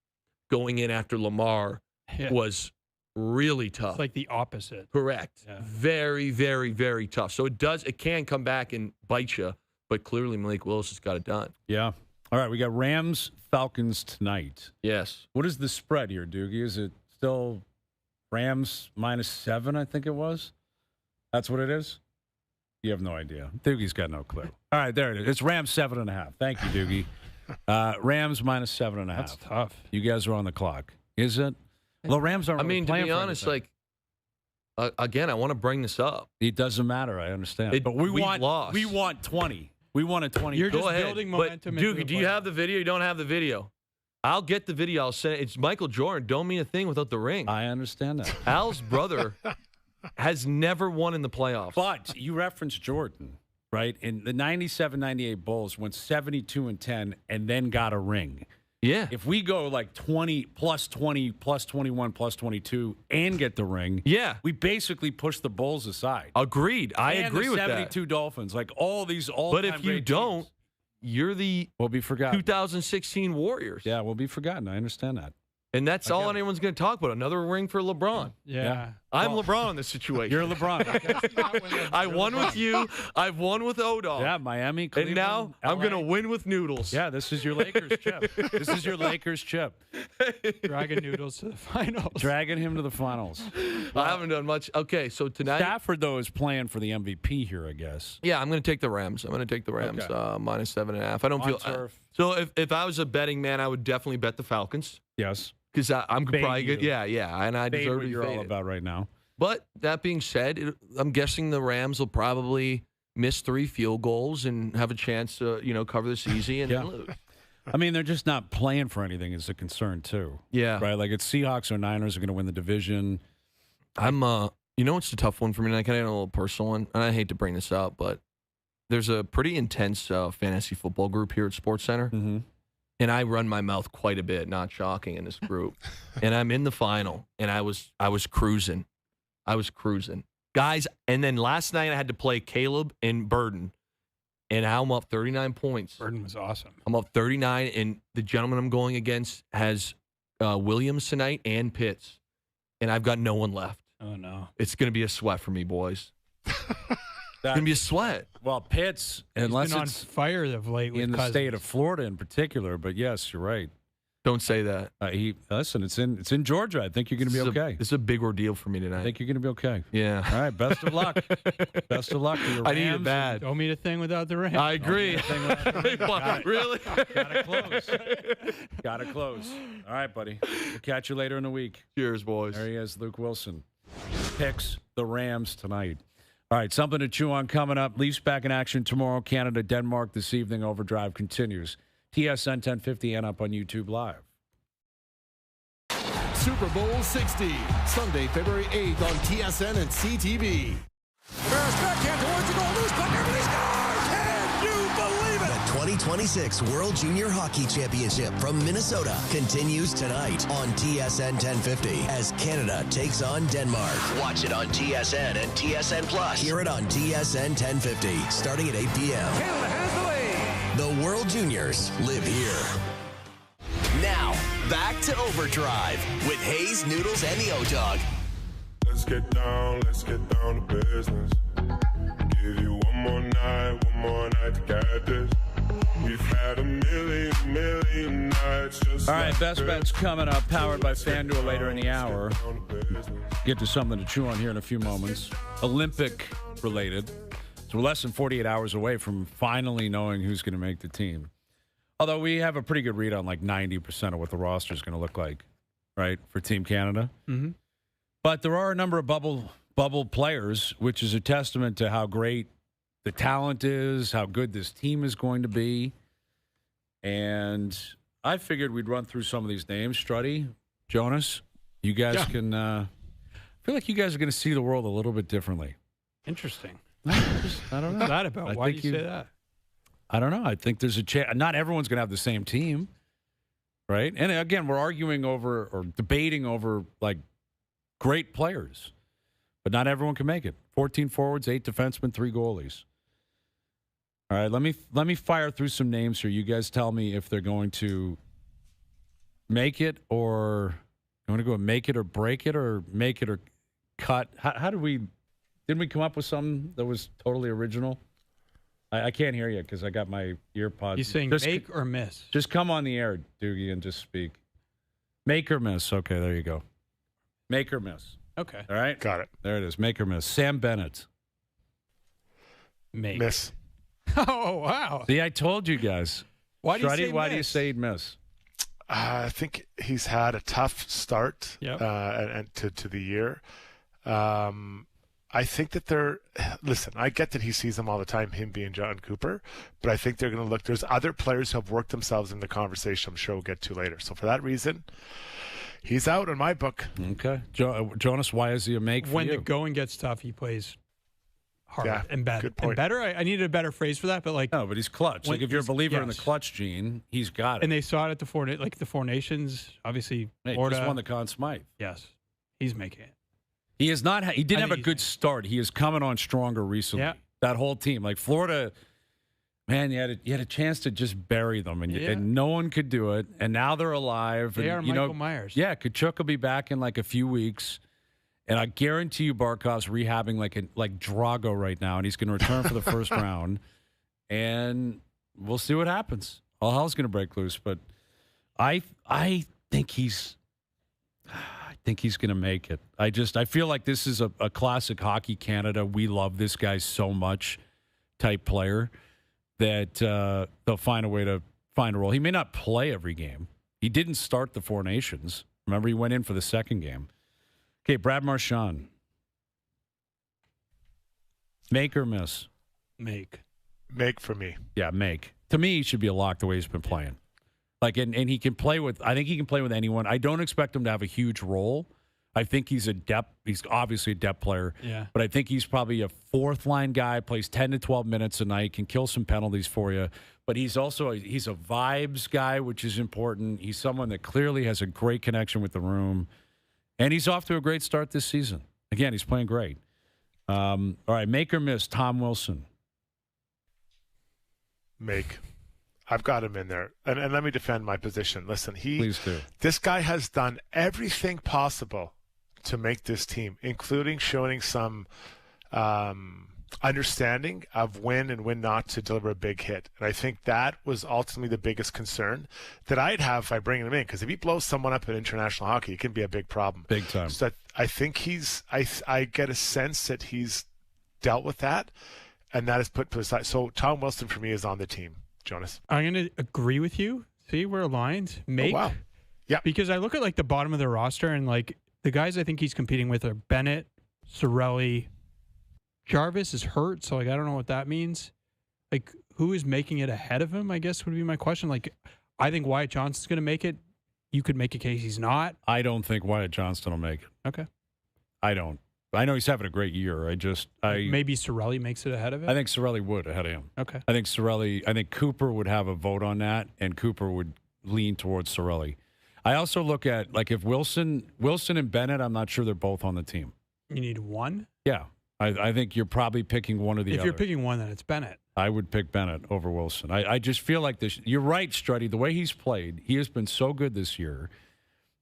going in after Lamar was really tough. It's like the opposite. Correct. Yeah. Very, very, very tough. So it can come back and bite you, but clearly Malik Willis has got it done. Yeah. All right, we got Rams-Falcons tonight. Yes. What is the spread here, Doogie? Is it still Rams -7, I think it was? That's what it is? You have no idea. Doogie's got no clue. All right, there it is. It's Rams 7.5. Thank you, Doogie. Rams -7.5. That's tough. You guys are on the clock. Is it? Well, Rams aren't really to playing be for honest, anything. again, I want to bring this up. It doesn't matter. I understand. But we want lost. We want 20. We want a 20. You're Go just ahead. building But, momentum. into Doogie, the do you playoffs. have the video? You don't have the video. I'll get the video. I'll send it. It's Michael Jordan. Don't mean a thing without the ring. I understand that. Al's brother has never won in the playoffs. But you referenced Jordan, right? In the 97-98 Bulls went 72-10 and then got a ring. Yeah. If we go like 20 plus 20 plus 21 plus 22 and get the ring, we basically push the Bulls aside. Agreed. I and agree the with 72 that. Dolphins, like all these all-time But if you great don't, teams, you're the we'll be forgotten. 2016 Warriors. Yeah, we'll be forgotten. I understand that. And that's all anyone's going to talk about. Another ring for LeBron. Yeah. I'm LeBron in this situation. You're LeBron. I won with you. I've won with O-Dog. Yeah, Miami, Cleveland, And now I'm LA. going to win with Noodles. Yeah, this is your Lakers chip. This is your Lakers chip. Dragging Noodles to the finals. Dragging him to the finals. I haven't done much. Okay, so tonight. Stafford, though, is playing for the MVP here, I guess. Yeah, I'm going to take the Rams. I'm going to take the Rams -7.5. I don't feel. turf. So if I was a betting man, I would definitely bet the Falcons. Yes. Because I'm Fade probably you. good. Yeah, and I Fade deserve what to be you're all faded. about right now. But that being said, I'm guessing the Rams will probably miss 3 field goals and have a chance to, cover this easy and then lose. I mean, they're just not playing for anything is a concern, too. Yeah. Right? Like, it's Seahawks or Niners are going to win the division. It's a tough one for me, and I kind of have a little personal one, and I hate to bring this up, but there's a pretty intense fantasy football group here at SportsCenter. Mm-hmm. And I run my mouth quite a bit, not shocking, in this group. And I'm in the final, and I was cruising. Guys, and then last night I had to play Caleb and Burden, and I'm up 39 points. Burden was awesome. I'm up 39, and the gentleman I'm going against has Williams tonight and Pitts, and I've got no one left. Oh, no. It's going to be a sweat for me, boys. It's going to be a sweat. Well, Pitts, He's unless been on it's fire of late with in the Cousins. state of Florida in particular, but yes, you're right. Don't say that. Listen, it's in Georgia. I think you're going to be okay. This is a big ordeal for me I tonight. think you're going to be okay. Yeah. All right, best of luck. Best of luck to your Rams. I need it bad. Don't mean a thing without the Rams. I agree. Really? Gotta close. Gotta close. All right, buddy. We'll catch you later in the week. Cheers, boys. There he is, Luke Wilson. Picks the Rams tonight. All right, something to chew on coming up. Leafs back in action tomorrow. Canada, Denmark this evening. OverDrive continues. TSN 1050 and up on YouTube Live. Super Bowl 60, Sunday, February 8th on TSN and CTV. Bears backhand towards the goal. Loose puck. Everybody scores! Can you believe it? The 2026 World Junior Hockey Championship from Minnesota continues tonight on TSN 1050 as Canada takes on Denmark. Watch it on TSN and TSN Plus. Hear it on TSN 1050 starting at 8 p.m. Canada has the lead. The World Juniors live here. Now, back to OverDrive with Hayes, Noodles, and the O-Dog. Let's get down to business. Give you one more night to get this. We've had a million nights just All right, like Best this. Bets coming up, powered by FanDuel later in the hour. Get to something to chew on here in a few moments. Olympic related. So we're less than 48 hours away from finally knowing who's going to make the team. Although we have a pretty good read on like 90% of what the roster is going to look like, right, for Team Canada. Mm-hmm. But there are a number of bubble players, which is a testament to how great the talent is, how good this team is going to be. And I figured we'd run through some of these names. Struddy, Jonas, you guys can I feel like you guys are going to see the world a little bit differently. Interesting. I don't know. What's that about? Why do you say that? I don't know. I think there's a chance. Not everyone's going to have the same team, right? And again, we're arguing over or debating over like great players, but not everyone can make it. 14 forwards, 8 defensemen, 3 goalies. All right, let me fire through some names here. You guys tell me if they're going to make it or you want to go make it or break it or make it or cut. How did we? Didn't we come up with something that was totally original? I can't hear you because I got my ear pods. You saying make or miss? Just come on the air, Doogie, and just speak. Make or miss. Okay, there you go. Make or miss. Okay. All right? Got it. There it is. Make or miss. Sam Bennett. Make. Miss. Oh, wow. See, I told you guys. Why do you say Why do you miss? say he'd miss? I think he's had a tough start Yep. and to the year. I think that listen, I get that he sees them all the time, him being John Cooper, but I think they're going to look. There's other players who have worked themselves in the conversation. I'm sure we'll get to later. So for that reason, he's out in my book. Okay. Jonas, why is he a make for When you? the going gets tough, he plays hard Yeah, and better. good point. And better. I needed a better phrase for that, but like, No, but he's clutch. Like if you're a believer in the yes. clutch gene, he's got it. and they saw it at the Four Nations. Obviously, Hey, Florida. just won the Conn Smythe. Yes, he's making it. He is not. He didn't I have a think good he's- start. He is coming on stronger recently. Yeah. That whole team, like Florida, man, you had a chance to just bury them, and no one could do it. And now they're alive. They and, are you know, Michael Myers. Yeah, Kachuk will be back in like a few weeks, and I guarantee you, Barkov's rehabbing like Drago right now, and he's going to return for the first round, and we'll see what happens. All hell's going to break loose, but I think he's. I think he's going to make it. I feel like this is a classic Hockey Canada. We love this guy so much type player that they'll find a way to find a role. He may not play every game. He didn't start the Four Nations. Remember, he went in for the second game. Okay, Brad Marchand. Make or miss? Make. Make for me. Yeah, make. To me, he should be a lock the way he's been playing. Like, and he can play with, I think he can play with anyone. I don't expect him to have a huge role. I think he's obviously a depth player. Yeah. But I think he's probably a fourth line guy, plays 10 to 12 minutes a night, can kill some penalties for you. But he's also, he's a vibes guy, which is important. He's someone that clearly has a great connection with the room. And he's off to a great start this season. Again, he's playing great. All right, make or miss, Tom Wilson. Make. I've got him in there. And let me defend my position. Listen, Please do. This guy has done everything possible to make this team, including showing some understanding of when and when not to deliver a big hit. And I think that was ultimately the biggest concern that I'd have if I bring him in. Because if he blows someone up in international hockey, it can be a big problem. Big time. So I think I get a sense that he's dealt with that, and that is put to the side. So Tom Wilson, for me, is on the team. Jonas. I'm going to agree with you. See, we're aligned. Make. Oh, wow. Yeah. Because I look at like the bottom of the roster and like the guys I think he's competing with are Bennett, Cirelli, Jarvis is hurt, so like I don't know what that means. Like who is making it ahead of him, I guess would be my question. Like I think Wyatt Johnson's going to make it. you could make a case he's not. I don't think Wyatt Johnston will make it. Okay. I don't. I know he's having a great year. Maybe Cirelli makes it ahead of it. I think Cirelli would ahead of him. Okay. I think Cooper would have a vote on that, and Cooper would lean towards Cirelli. I also look at, like, if Wilson and Bennett, I'm not sure they're both on the team. You need one? Yeah. I think you're probably picking one or the other. If you're picking one, then it's Bennett. I would pick Bennett over Wilson. I just feel like this. You're right, Struddy. The way he's played, he has been so good this year.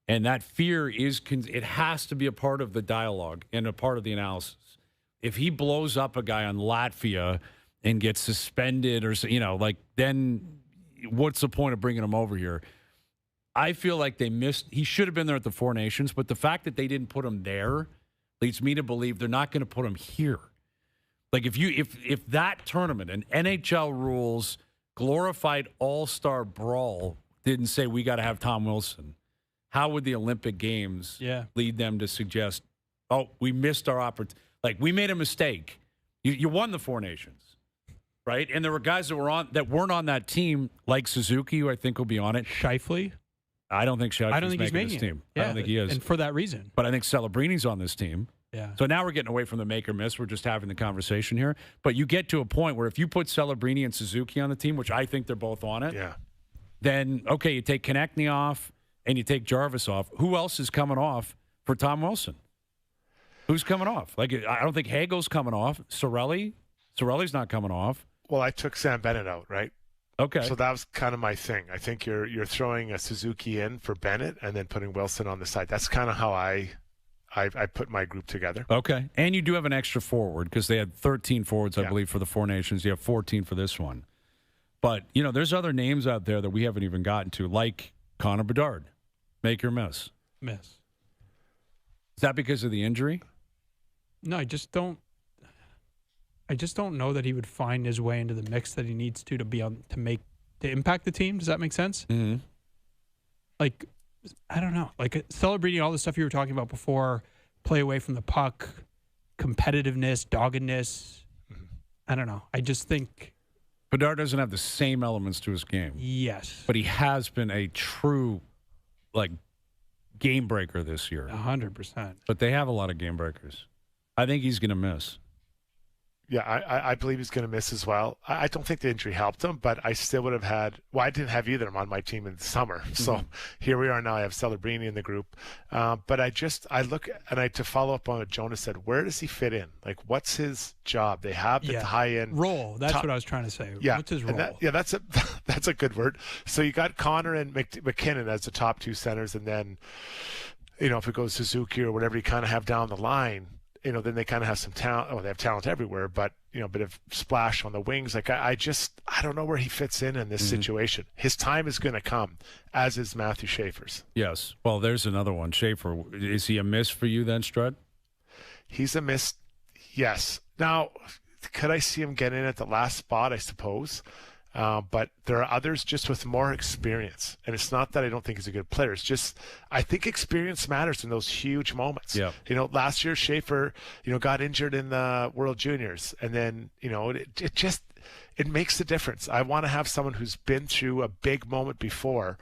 And that fear it has to be a part of the dialogue and a part of the analysis. If he blows up a guy on Latvia and gets suspended or, then what's the point of bringing him over here? I feel like they missed. He should have been there at the Four Nations, but the fact that they didn't put him there leads me to believe they're not going to put him here. Like if that tournament and NHL rules glorified all-star brawl didn't say we got to have Tom Wilson, how would the Olympic Games lead them to suggest, oh, we missed our opportunity? Like, we made a mistake. You won the Four Nations, right? And there were guys that weren't on that team, like Suzuki, who I think will be on it. Shifley? I don't think Shifley's I don't think he's making this it. team. Yeah, I don't think he is. And for that reason. But I think Celebrini's on this team. Yeah. So now we're getting away from the make or miss. We're just having the conversation here. But you get to a point where if you put Celebrini and Suzuki on the team, which I think they're both on it, then, okay, you take Konechny off and you take Jarvis off. Who else is coming off for Tom Wilson? Who's coming off? Like, I don't think Hagel's coming off. Cirelli's not coming off. Well, I took Sam Bennett out, right? Okay. So that was kind of my thing. I think you're throwing a Suzuki in for Bennett and then putting Wilson on the side. That's kind of how I put my group together. Okay. And you do have an extra forward because they had 13 forwards, I believe, for the Four Nations. You have 14 for this one. But, there's other names out there that we haven't even gotten to, like Connor Bedard. Make or miss? Miss. Is that because of the injury? No, I just don't know that he would find his way into the mix that he needs to be on to impact the team. Does that make sense? Mm-hmm. Like, I don't know. Like, celebrating all the stuff you were talking about before, play away from the puck, competitiveness, doggedness. I don't know. I just think Bedard doesn't have the same elements to his game. Yes. But he has been a true, game breaker this year. 100%. But they have a lot of game breakers. I think he's going to miss. Yeah, I believe he's going to miss as well. I don't think the injury helped him, but I still would have had. Well, I didn't have either of them on my team in the summer, so here we are now. I have Celebrini in the group, but I look and to follow up on what Jonas said. Where does he fit in? Like, what's his job? They have the high end role. That's what I was trying to say. Yeah, what's his role? That's a good word. So you got Connor and McKinnon as the top two centers, and then if it goes Suzuki or whatever you kind of have down the line. Then they kind of have some talent. Oh, they have talent everywhere, but a bit of splash on the wings. Like I don't know where he fits in this situation. His time is going to come, as is Matthew Schaefer's. Yes. Well, there's another one. Schaefer, is he a miss for you then, Strud? He's a miss. Yes. Now, could I see him get in at the last spot? I suppose. But there are others just with more experience. And it's not that I don't think he's a good player. It's just I think experience matters in those huge moments. Yeah. Last year Schaefer, got injured in the World Juniors. And then, it makes a difference. I want to have someone who's been through a big moment before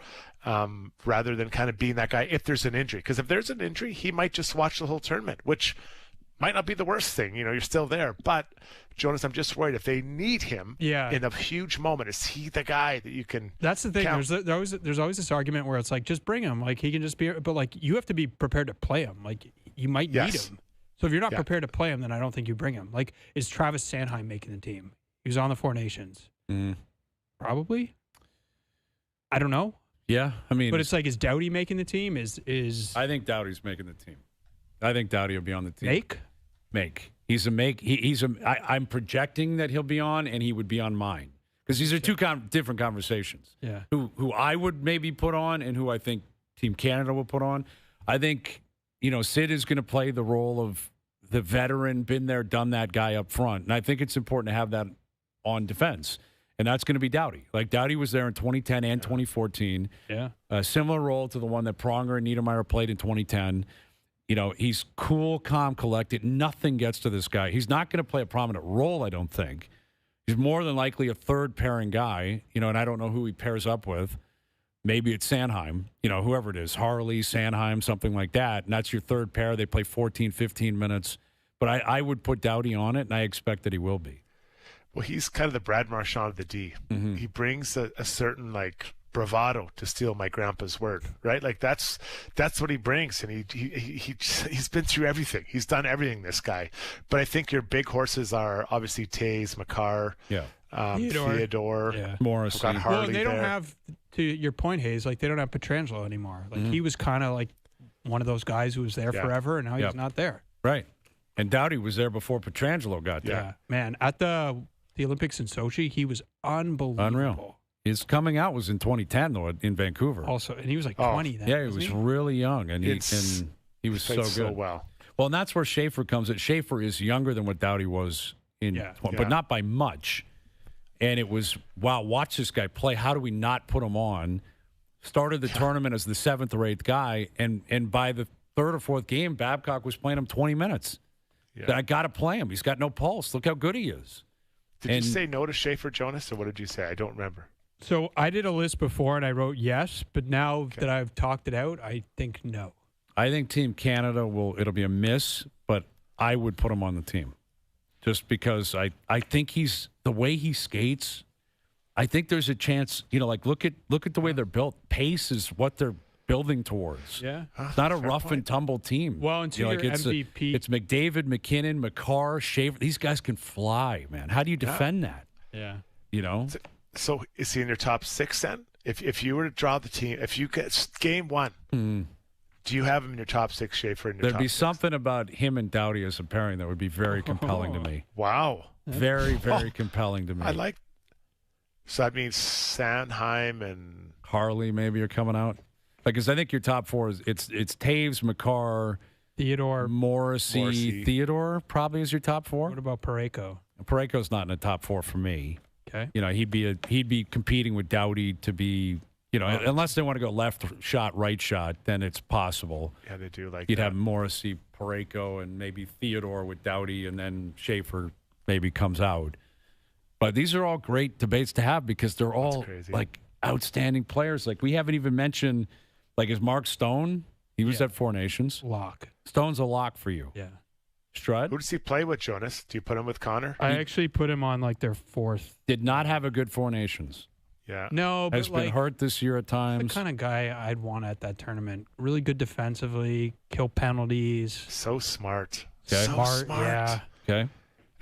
rather than kind of being that guy if there's an injury. Because if there's an injury, he might just watch the whole tournament, which might not be the worst thing. You're still there. But Jonas, I'm just worried if they need him in a huge moment, is he the guy that you can That's the thing. count? There's always this argument where it's like, just bring him. Like, he can just be, but you have to be prepared to play him. Like, you might need him. So if you're not prepared to play him, then I don't think you bring him. Like, is Travis Sanheim making the team? He was on the Four Nations. Probably. I don't know. Yeah, I mean, but it's like, is Doughty making the team? Is I think Doughty's making the team. I think Doughty will be on the team. Make. He's a make. I'm projecting that he'll be on, and he would be on mine because these are two different conversations. Yeah. Who I would maybe put on, and who I think Team Canada will put on. I think Sid is going to play the role of the veteran, been there, done that guy up front, and I think it's important to have that on defense, and that's going to be Doughty. Like, Doughty was there in 2010 and 2014. Yeah. A similar role to the one that Pronger and Niedermeyer played in 2010. He's cool, calm, collected. Nothing gets to this guy. He's not going to play a prominent role, I don't think. He's more than likely a third pairing guy, and I don't know who he pairs up with. Maybe it's Sanheim, whoever it is, Harley, Sanheim, something like that. And that's your third pair. They play 14, 15 minutes. But I would put Doughty on it, and I expect that he will be. Well, he's kind of the Brad Marchand of the D. Mm-hmm. He brings a certain bravado, to steal my grandpa's word, right? that's what he brings, and he's been through everything. He's done everything, this guy. But I think your big horses are obviously Taves, Makar, Theodore, Morris. Well, they don't have, to your point, Hayes, they don't have Pietrangelo anymore. He was kind of one of those guys who was there forever, and now he's not there. Right. And Doughty was there before Pietrangelo got there. Yeah, man. At the Olympics in Sochi, he was unbelievable. Unreal. His coming out was in 2010, though, in Vancouver. Also, and he was 20 then. Yeah, he was really young, and he was so good. So well. Well, and that's where Schaefer comes in. Schaefer is younger than what Doughty was but not by much. And it was, wow, watch this guy play. How do we not put him on? Started the tournament as the 7th or 8th guy, and by the 3rd or 4th game, Babcock was playing him 20 minutes. Yeah. I got to play him. He's got no pulse. Look how good he is. Did you say no to Schaefer, Jonas, or what did you say? I don't remember. So I did a list before, and I wrote yes, but now that I've talked it out, I think no. I think Team Canada it'll be a miss, but I would put him on the team. Just because I think the way he skates, I think there's a chance, look at the way they're built. Pace is what they're building towards. Yeah. It's not a rough and tumble team. Well, until your MVP. It's McDavid, McKinnon, Makar, Schaefer. These guys can fly, man. How do you defend that? Yeah. So is he in your top 6 then? If you were to draw the team, if you get game 1, do you have him in your top 6, Schaefer? There'd be something about him and Doughty as a pairing that would be very compelling to me. Wow. Very, very compelling to me. So that means Sanheim and Harley maybe are coming out. Because I think your top 4 is it's Taves, Makar, Theodore, Morrissey. Theodore probably is your top 4. What about Parayko? Parayko's not in the top 4 for me. Okay. He'd be competing with Doughty to be, unless they want to go left shot, right shot, then it's possible. Yeah, they do You'd have Morrissey, Parayko, and maybe Theodore with Doughty, and then Schaefer maybe comes out. But these are all great debates to have because they're all outstanding players. We haven't even mentioned, is Mark Stone? He was at 4 Nations. Lock. Stone's a lock for you. Yeah. Strud? Who does he play with, Jonas? Do you put him with Connor? I actually put him on their 4th. Did not have a good 4 Nations. Yeah. No, but has been hurt this year at times. The kind of guy I'd want at that tournament. Really good defensively, kill penalties. So smart. Okay. So smart. Yeah. Okay.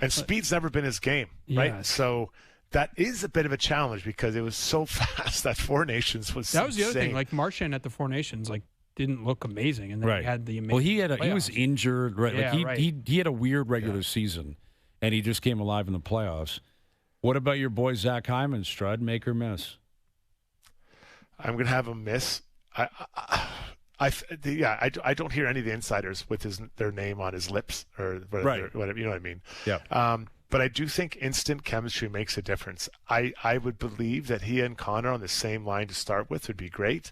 And speed's never been his game, right? Yes. So that is a bit of a challenge because it was so fast that 4 Nations was That was the other insane. thing. Marchand at the 4 Nations, didn't look amazing, and then he had the amazing. Well, he was injured, right? Yeah, he had a weird regular season, and he just came alive in the playoffs. What about your boy Zach Hyman, Strud? Make or miss? I'm gonna have him miss. I don't hear any of the insiders with their name on his lips or whatever. You know what I mean? Yeah. But I do think instant chemistry makes a difference. I would believe that he and Connor on the same line to start with would be great.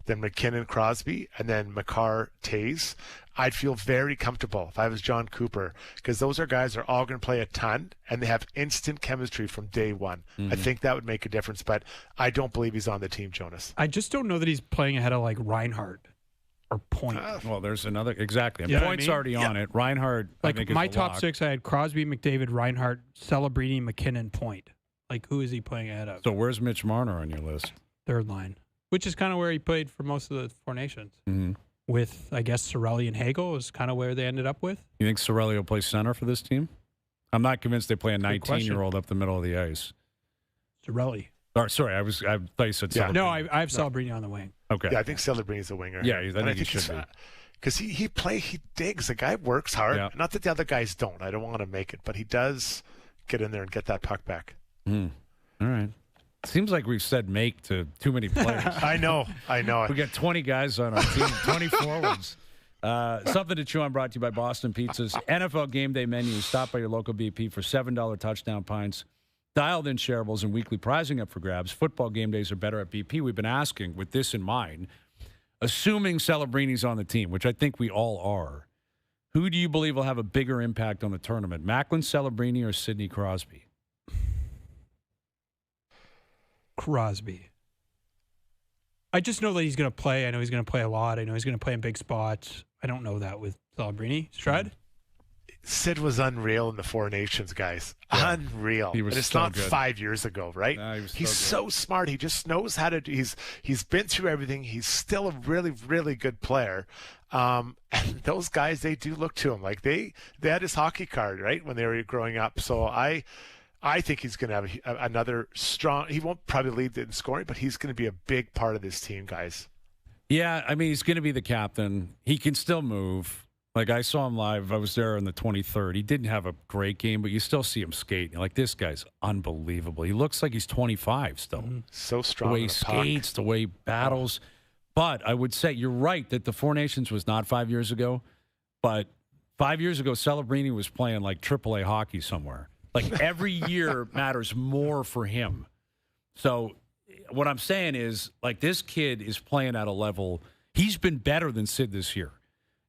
Then McKinnon, Crosby, and then Makar, Taves. I'd feel very comfortable if I was John Cooper because those are guys that are all going to play a ton and they have instant chemistry from day one. I think that would make a difference, but I don't believe he's on the team, Jonas. I just don't know that he's playing ahead of Reinhardt or Point. Well, there's another exactly. And You know Point's what I mean? already on it. Reinhardt, I think, is my the top lock. 6, I had Crosby, McDavid, Reinhardt, Celebrini, McKinnon, Point. Who is he playing ahead of? So where's Mitch Marner on your list? 3rd line, which is kind of where he played for most of the 4 Nations. Mm-hmm. With, I guess, Sorelli and Hagel is kind of where they ended up with. You think Sorelli will play center for this team? I'm not convinced they play a 19-year-old up the middle of the ice. Sorelli. Or, sorry, I thought you said Celebrini. No, I have Celebrini on the wing. Okay. Yeah, I think Celebrini's a winger. Yeah, I think he should be. Because he digs. The guy works hard. Yeah. Not that the other guys don't. I don't want to make it, but he does get in there and get that puck back. All right. Seems like we've said make to too many players. I know. We got 20 guys on our team, 20 forwards. Something to chew on brought to you by Boston Pizzas. NFL Game Day menu. Stop by your local BP for $7 touchdown pints, dialed-in shareables, and weekly prizing up for grabs. Football game days are better at BP. We've been asking, with this in mind, assuming Celebrini's on the team, which I think we all are, who do you believe will have a bigger impact on the tournament, Macklin Celebrini or Sidney Crosby? Crosby. I just know that he's going to play. I know he's going to play a lot. I know he's going to play in big spots. I don't know that with Celebrini. Strad? Sid was unreal in the Four Nations, guys. Yeah. Unreal. He was and it's so not good. 5 years ago, right? No, he's so smart. He just knows how to do. He's been through everything. He's still a really, really good player. And those guys, they do look to him like they had his hockey card, right, when they were growing up. So I think he's going to have another strong. He won't probably lead in scoring, but he's going to be a big part of this team, guys. Yeah, I mean, he's going to be the captain. He can still move. Like, I saw him live. I was there on the 23rd. He didn't have a great game, but you still see him skate. You're like, this guy's unbelievable. He looks like he's 25 still. Mm-hmm. So strong. The way he skates, the way he battles. But I would say you're right that the Four Nations was not 5 years ago. But 5 years ago, Celebrini was playing like AAA hockey somewhere. Like, every year matters more for him. So what I'm saying is, like, this kid is playing at a level. He's been better than Sid this year.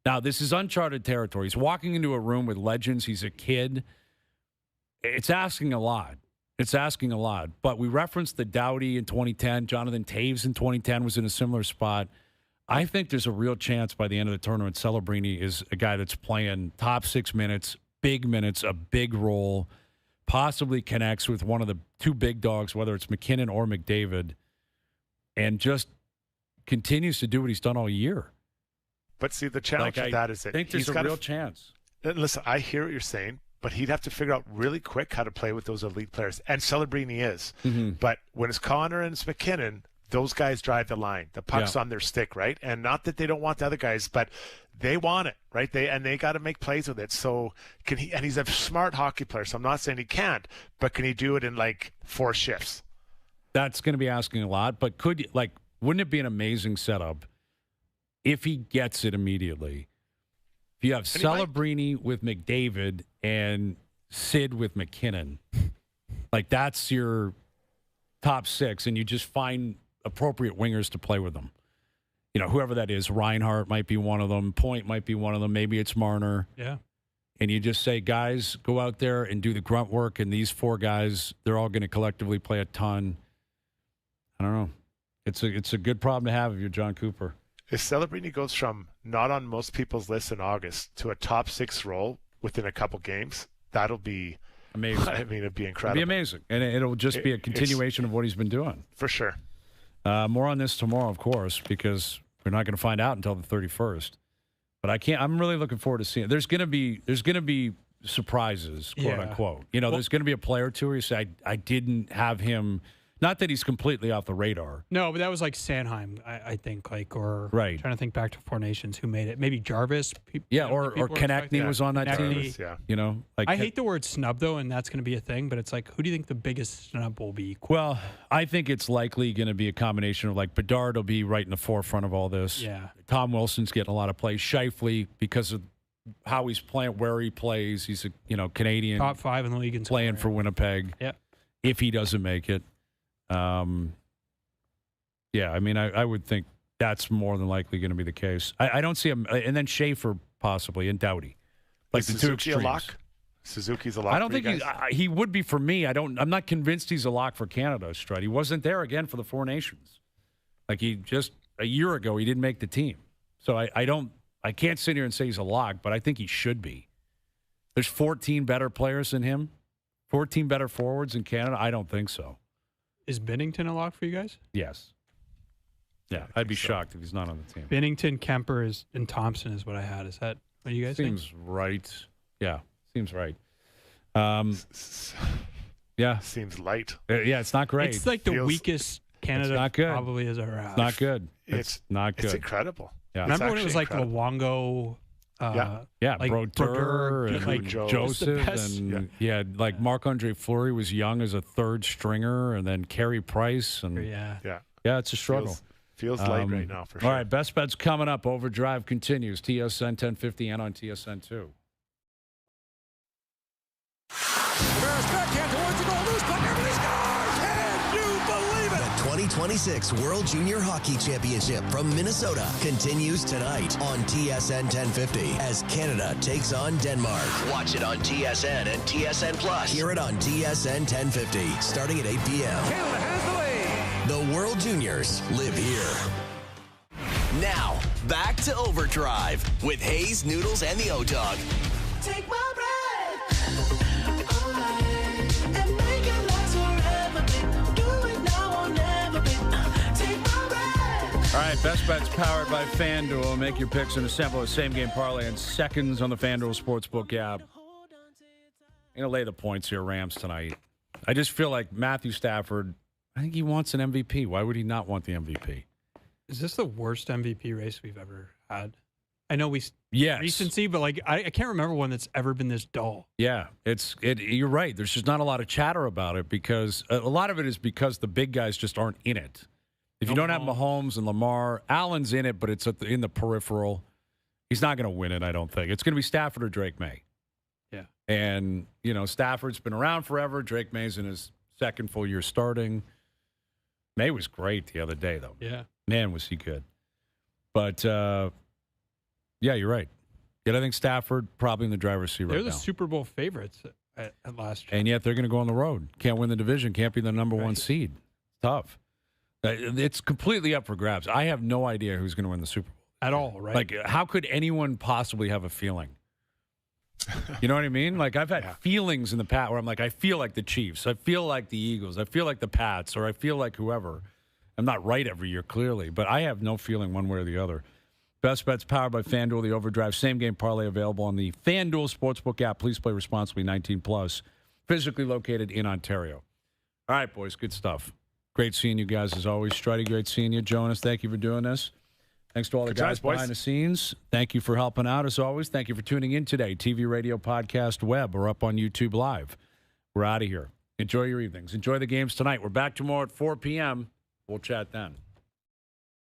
Now, this is uncharted territory. He's walking into a room with legends. He's a kid. It's asking a lot. It's asking a lot. But we referenced the Doughty in 2010. Jonathan Taves in 2010 was in a similar spot. I think there's a real chance by the end of the tournament, Celebrini is a guy that's playing top 6 minutes, a big role, possibly connects with one of the two big dogs, whether it's McKinnon or McDavid, and just continues to do what he's done all year. But see, the challenge with that is that I think there's a real chance. Listen, I hear what you're saying, but he'd have to figure out really quick how to play with those elite players. And Celebrini is. Mm-hmm. But when it's Connor and it's McKinnon, those guys drive the line. The puck's on their stick, right? And not that they don't want the other guys, but they want it, right? They got to make plays with it. So can he? And he's a smart hockey player. So I'm not saying he can't, but can he do it in like 4 shifts? That's going to be asking a lot. But wouldn't it be an amazing setup if he gets it immediately? If you have Celebrini with McDavid and Sid with McKinnon, like that's your top 6, and you just find appropriate wingers to play with them. You know, whoever that is, Reinhart might be one of them, Point might be one of them, maybe it's Marner. Yeah. And you just say, guys, go out there and do the grunt work, and these 4 guys, they're all going to collectively play a ton. I don't know. It's a good problem to have if you're John Cooper. If Celebrini goes from not on most people's list in August to a top 6 role within a couple games, that'll be amazing. I mean, it'd be incredible. It'll be amazing. And it'll just be a continuation of what he's been doing. For sure. More on this tomorrow, of course, because we're not going to find out until the 31st. But I'm really looking forward to seeing it. There's going to be surprises, quote unquote. You know, there's going to be a player or two where you say, I didn't have him. Not that he's completely off the radar. No, but that was like Sanheim, I think, or trying to think back to Four Nations who made it. Maybe Jarvis. Or Konechny was on that team. Yeah. You know, I hate the word snub though, and that's going to be a thing. But it's like, who do you think the biggest snub will be? Well, I think it's likely going to be a combination of like Bedard will be right in the forefront of all this. Yeah. Tom Wilson's getting a lot of plays. Shifley, because of how he's playing, where he plays, he's a Canadian top 5 in the league and playing for Winnipeg. Yeah. If he doesn't make it. I mean, I would think that's more than likely going to be the case. I don't see him, and then Schaefer possibly, and Doughty. Like the two extremes. A lock? Suzuki's a lock. I don't think he would be for me. I'm not convinced he's a lock for Canada, Strud. He wasn't there again for the Four Nations. Like he just a year ago, he didn't make the team. So I can't sit here and say he's a lock, but I think he should be. There's 14 better players than him, 14 better forwards in Canada. I don't think so. Is Binnington a lock for you guys? Yes. Yeah, I'd be shocked if he's not on the team. Binnington, Kemper, and Thompson is what I had. Is that what you guys think? Seems right. Yeah, seems right. Yeah. Seems light. Yeah, it's not great. It's like the weakest Canada probably has ever had. It's not good. It's not good. It's incredible. Yeah. Remember when it was like Luongo? Like Brodeur and like Joseph, and like Marc-Andre Fleury was young as a third stringer, and then Carey Price, and it's a struggle. Feels light right now for sure. All right, best bets coming up. Overdrive continues. TSN 1050 and on TSN 2. Backhand towards the goal, loose puck, everybody scores! Can you believe it? The 2026 World Junior Hockey Championship from Minnesota continues tonight on TSN 1050 as Canada takes on Denmark. Watch it on TSN and TSN Plus. Hear it on TSN 1050 starting at 8 p.m. Canada has the lead. The World Juniors live here. Now, back to Overdrive with Hayes, Noodles, and the O-Dog. Take my breath away and make it last forever, babe. Do it now or never, babe. Take my breath. All right, Best Bets powered by FanDuel. Make your picks and assemble a same-game parlay in seconds on the FanDuel Sportsbook app. I'm going to lay the points here, Rams, tonight. I just feel like Matthew Stafford, I think he wants an MVP. Why would he not want the MVP? Is this the worst MVP race we've ever had? I know yes. recency, but like I can't remember one that's ever been this dull. Yeah, you're right. There's just not a lot of chatter about it because a lot of it is because the big guys just aren't in it. If you don't have Mahomes and Lamar, Allen's in it, but it's in the peripheral. He's not going to win it, I don't think. It's going to be Stafford or Drake May. Yeah. And, Stafford's been around forever. Drake May's in his second full year starting. May was great the other day, though. Yeah. Man, was he good. But, yeah, you're right. Yet I think Stafford probably in the driver's seat right now. They're the Super Bowl favorites at last year. And yet they're going to go on the road. Can't win the division. Can't be the number one seed. Tough. It's completely up for grabs. I have no idea who's going to win the Super Bowl. At all, right? Like, how could anyone possibly have a feeling? You know what I mean? Like, I've had feelings in the past where I'm like, I feel like the Chiefs. I feel like the Eagles. I feel like the Pats, or I feel like whoever. I'm not right every year, clearly, but I have no feeling one way or the other. Best Bets powered by FanDuel, the OverDrive same-game parlay available on the FanDuel Sportsbook app. Please play responsibly, 18+, physically located in Ontario. All right, boys, good stuff. Great seeing you guys as always. Stridey, great seeing you. Jonas, thank you for doing this. Thanks to all the guys behind the scenes. Thank you for helping out as always. Thank you for tuning in today. TV, radio, podcast, web, or up on YouTube Live. We're out of here. Enjoy your evenings. Enjoy the games tonight. We're back tomorrow at 4 p.m. We'll chat then.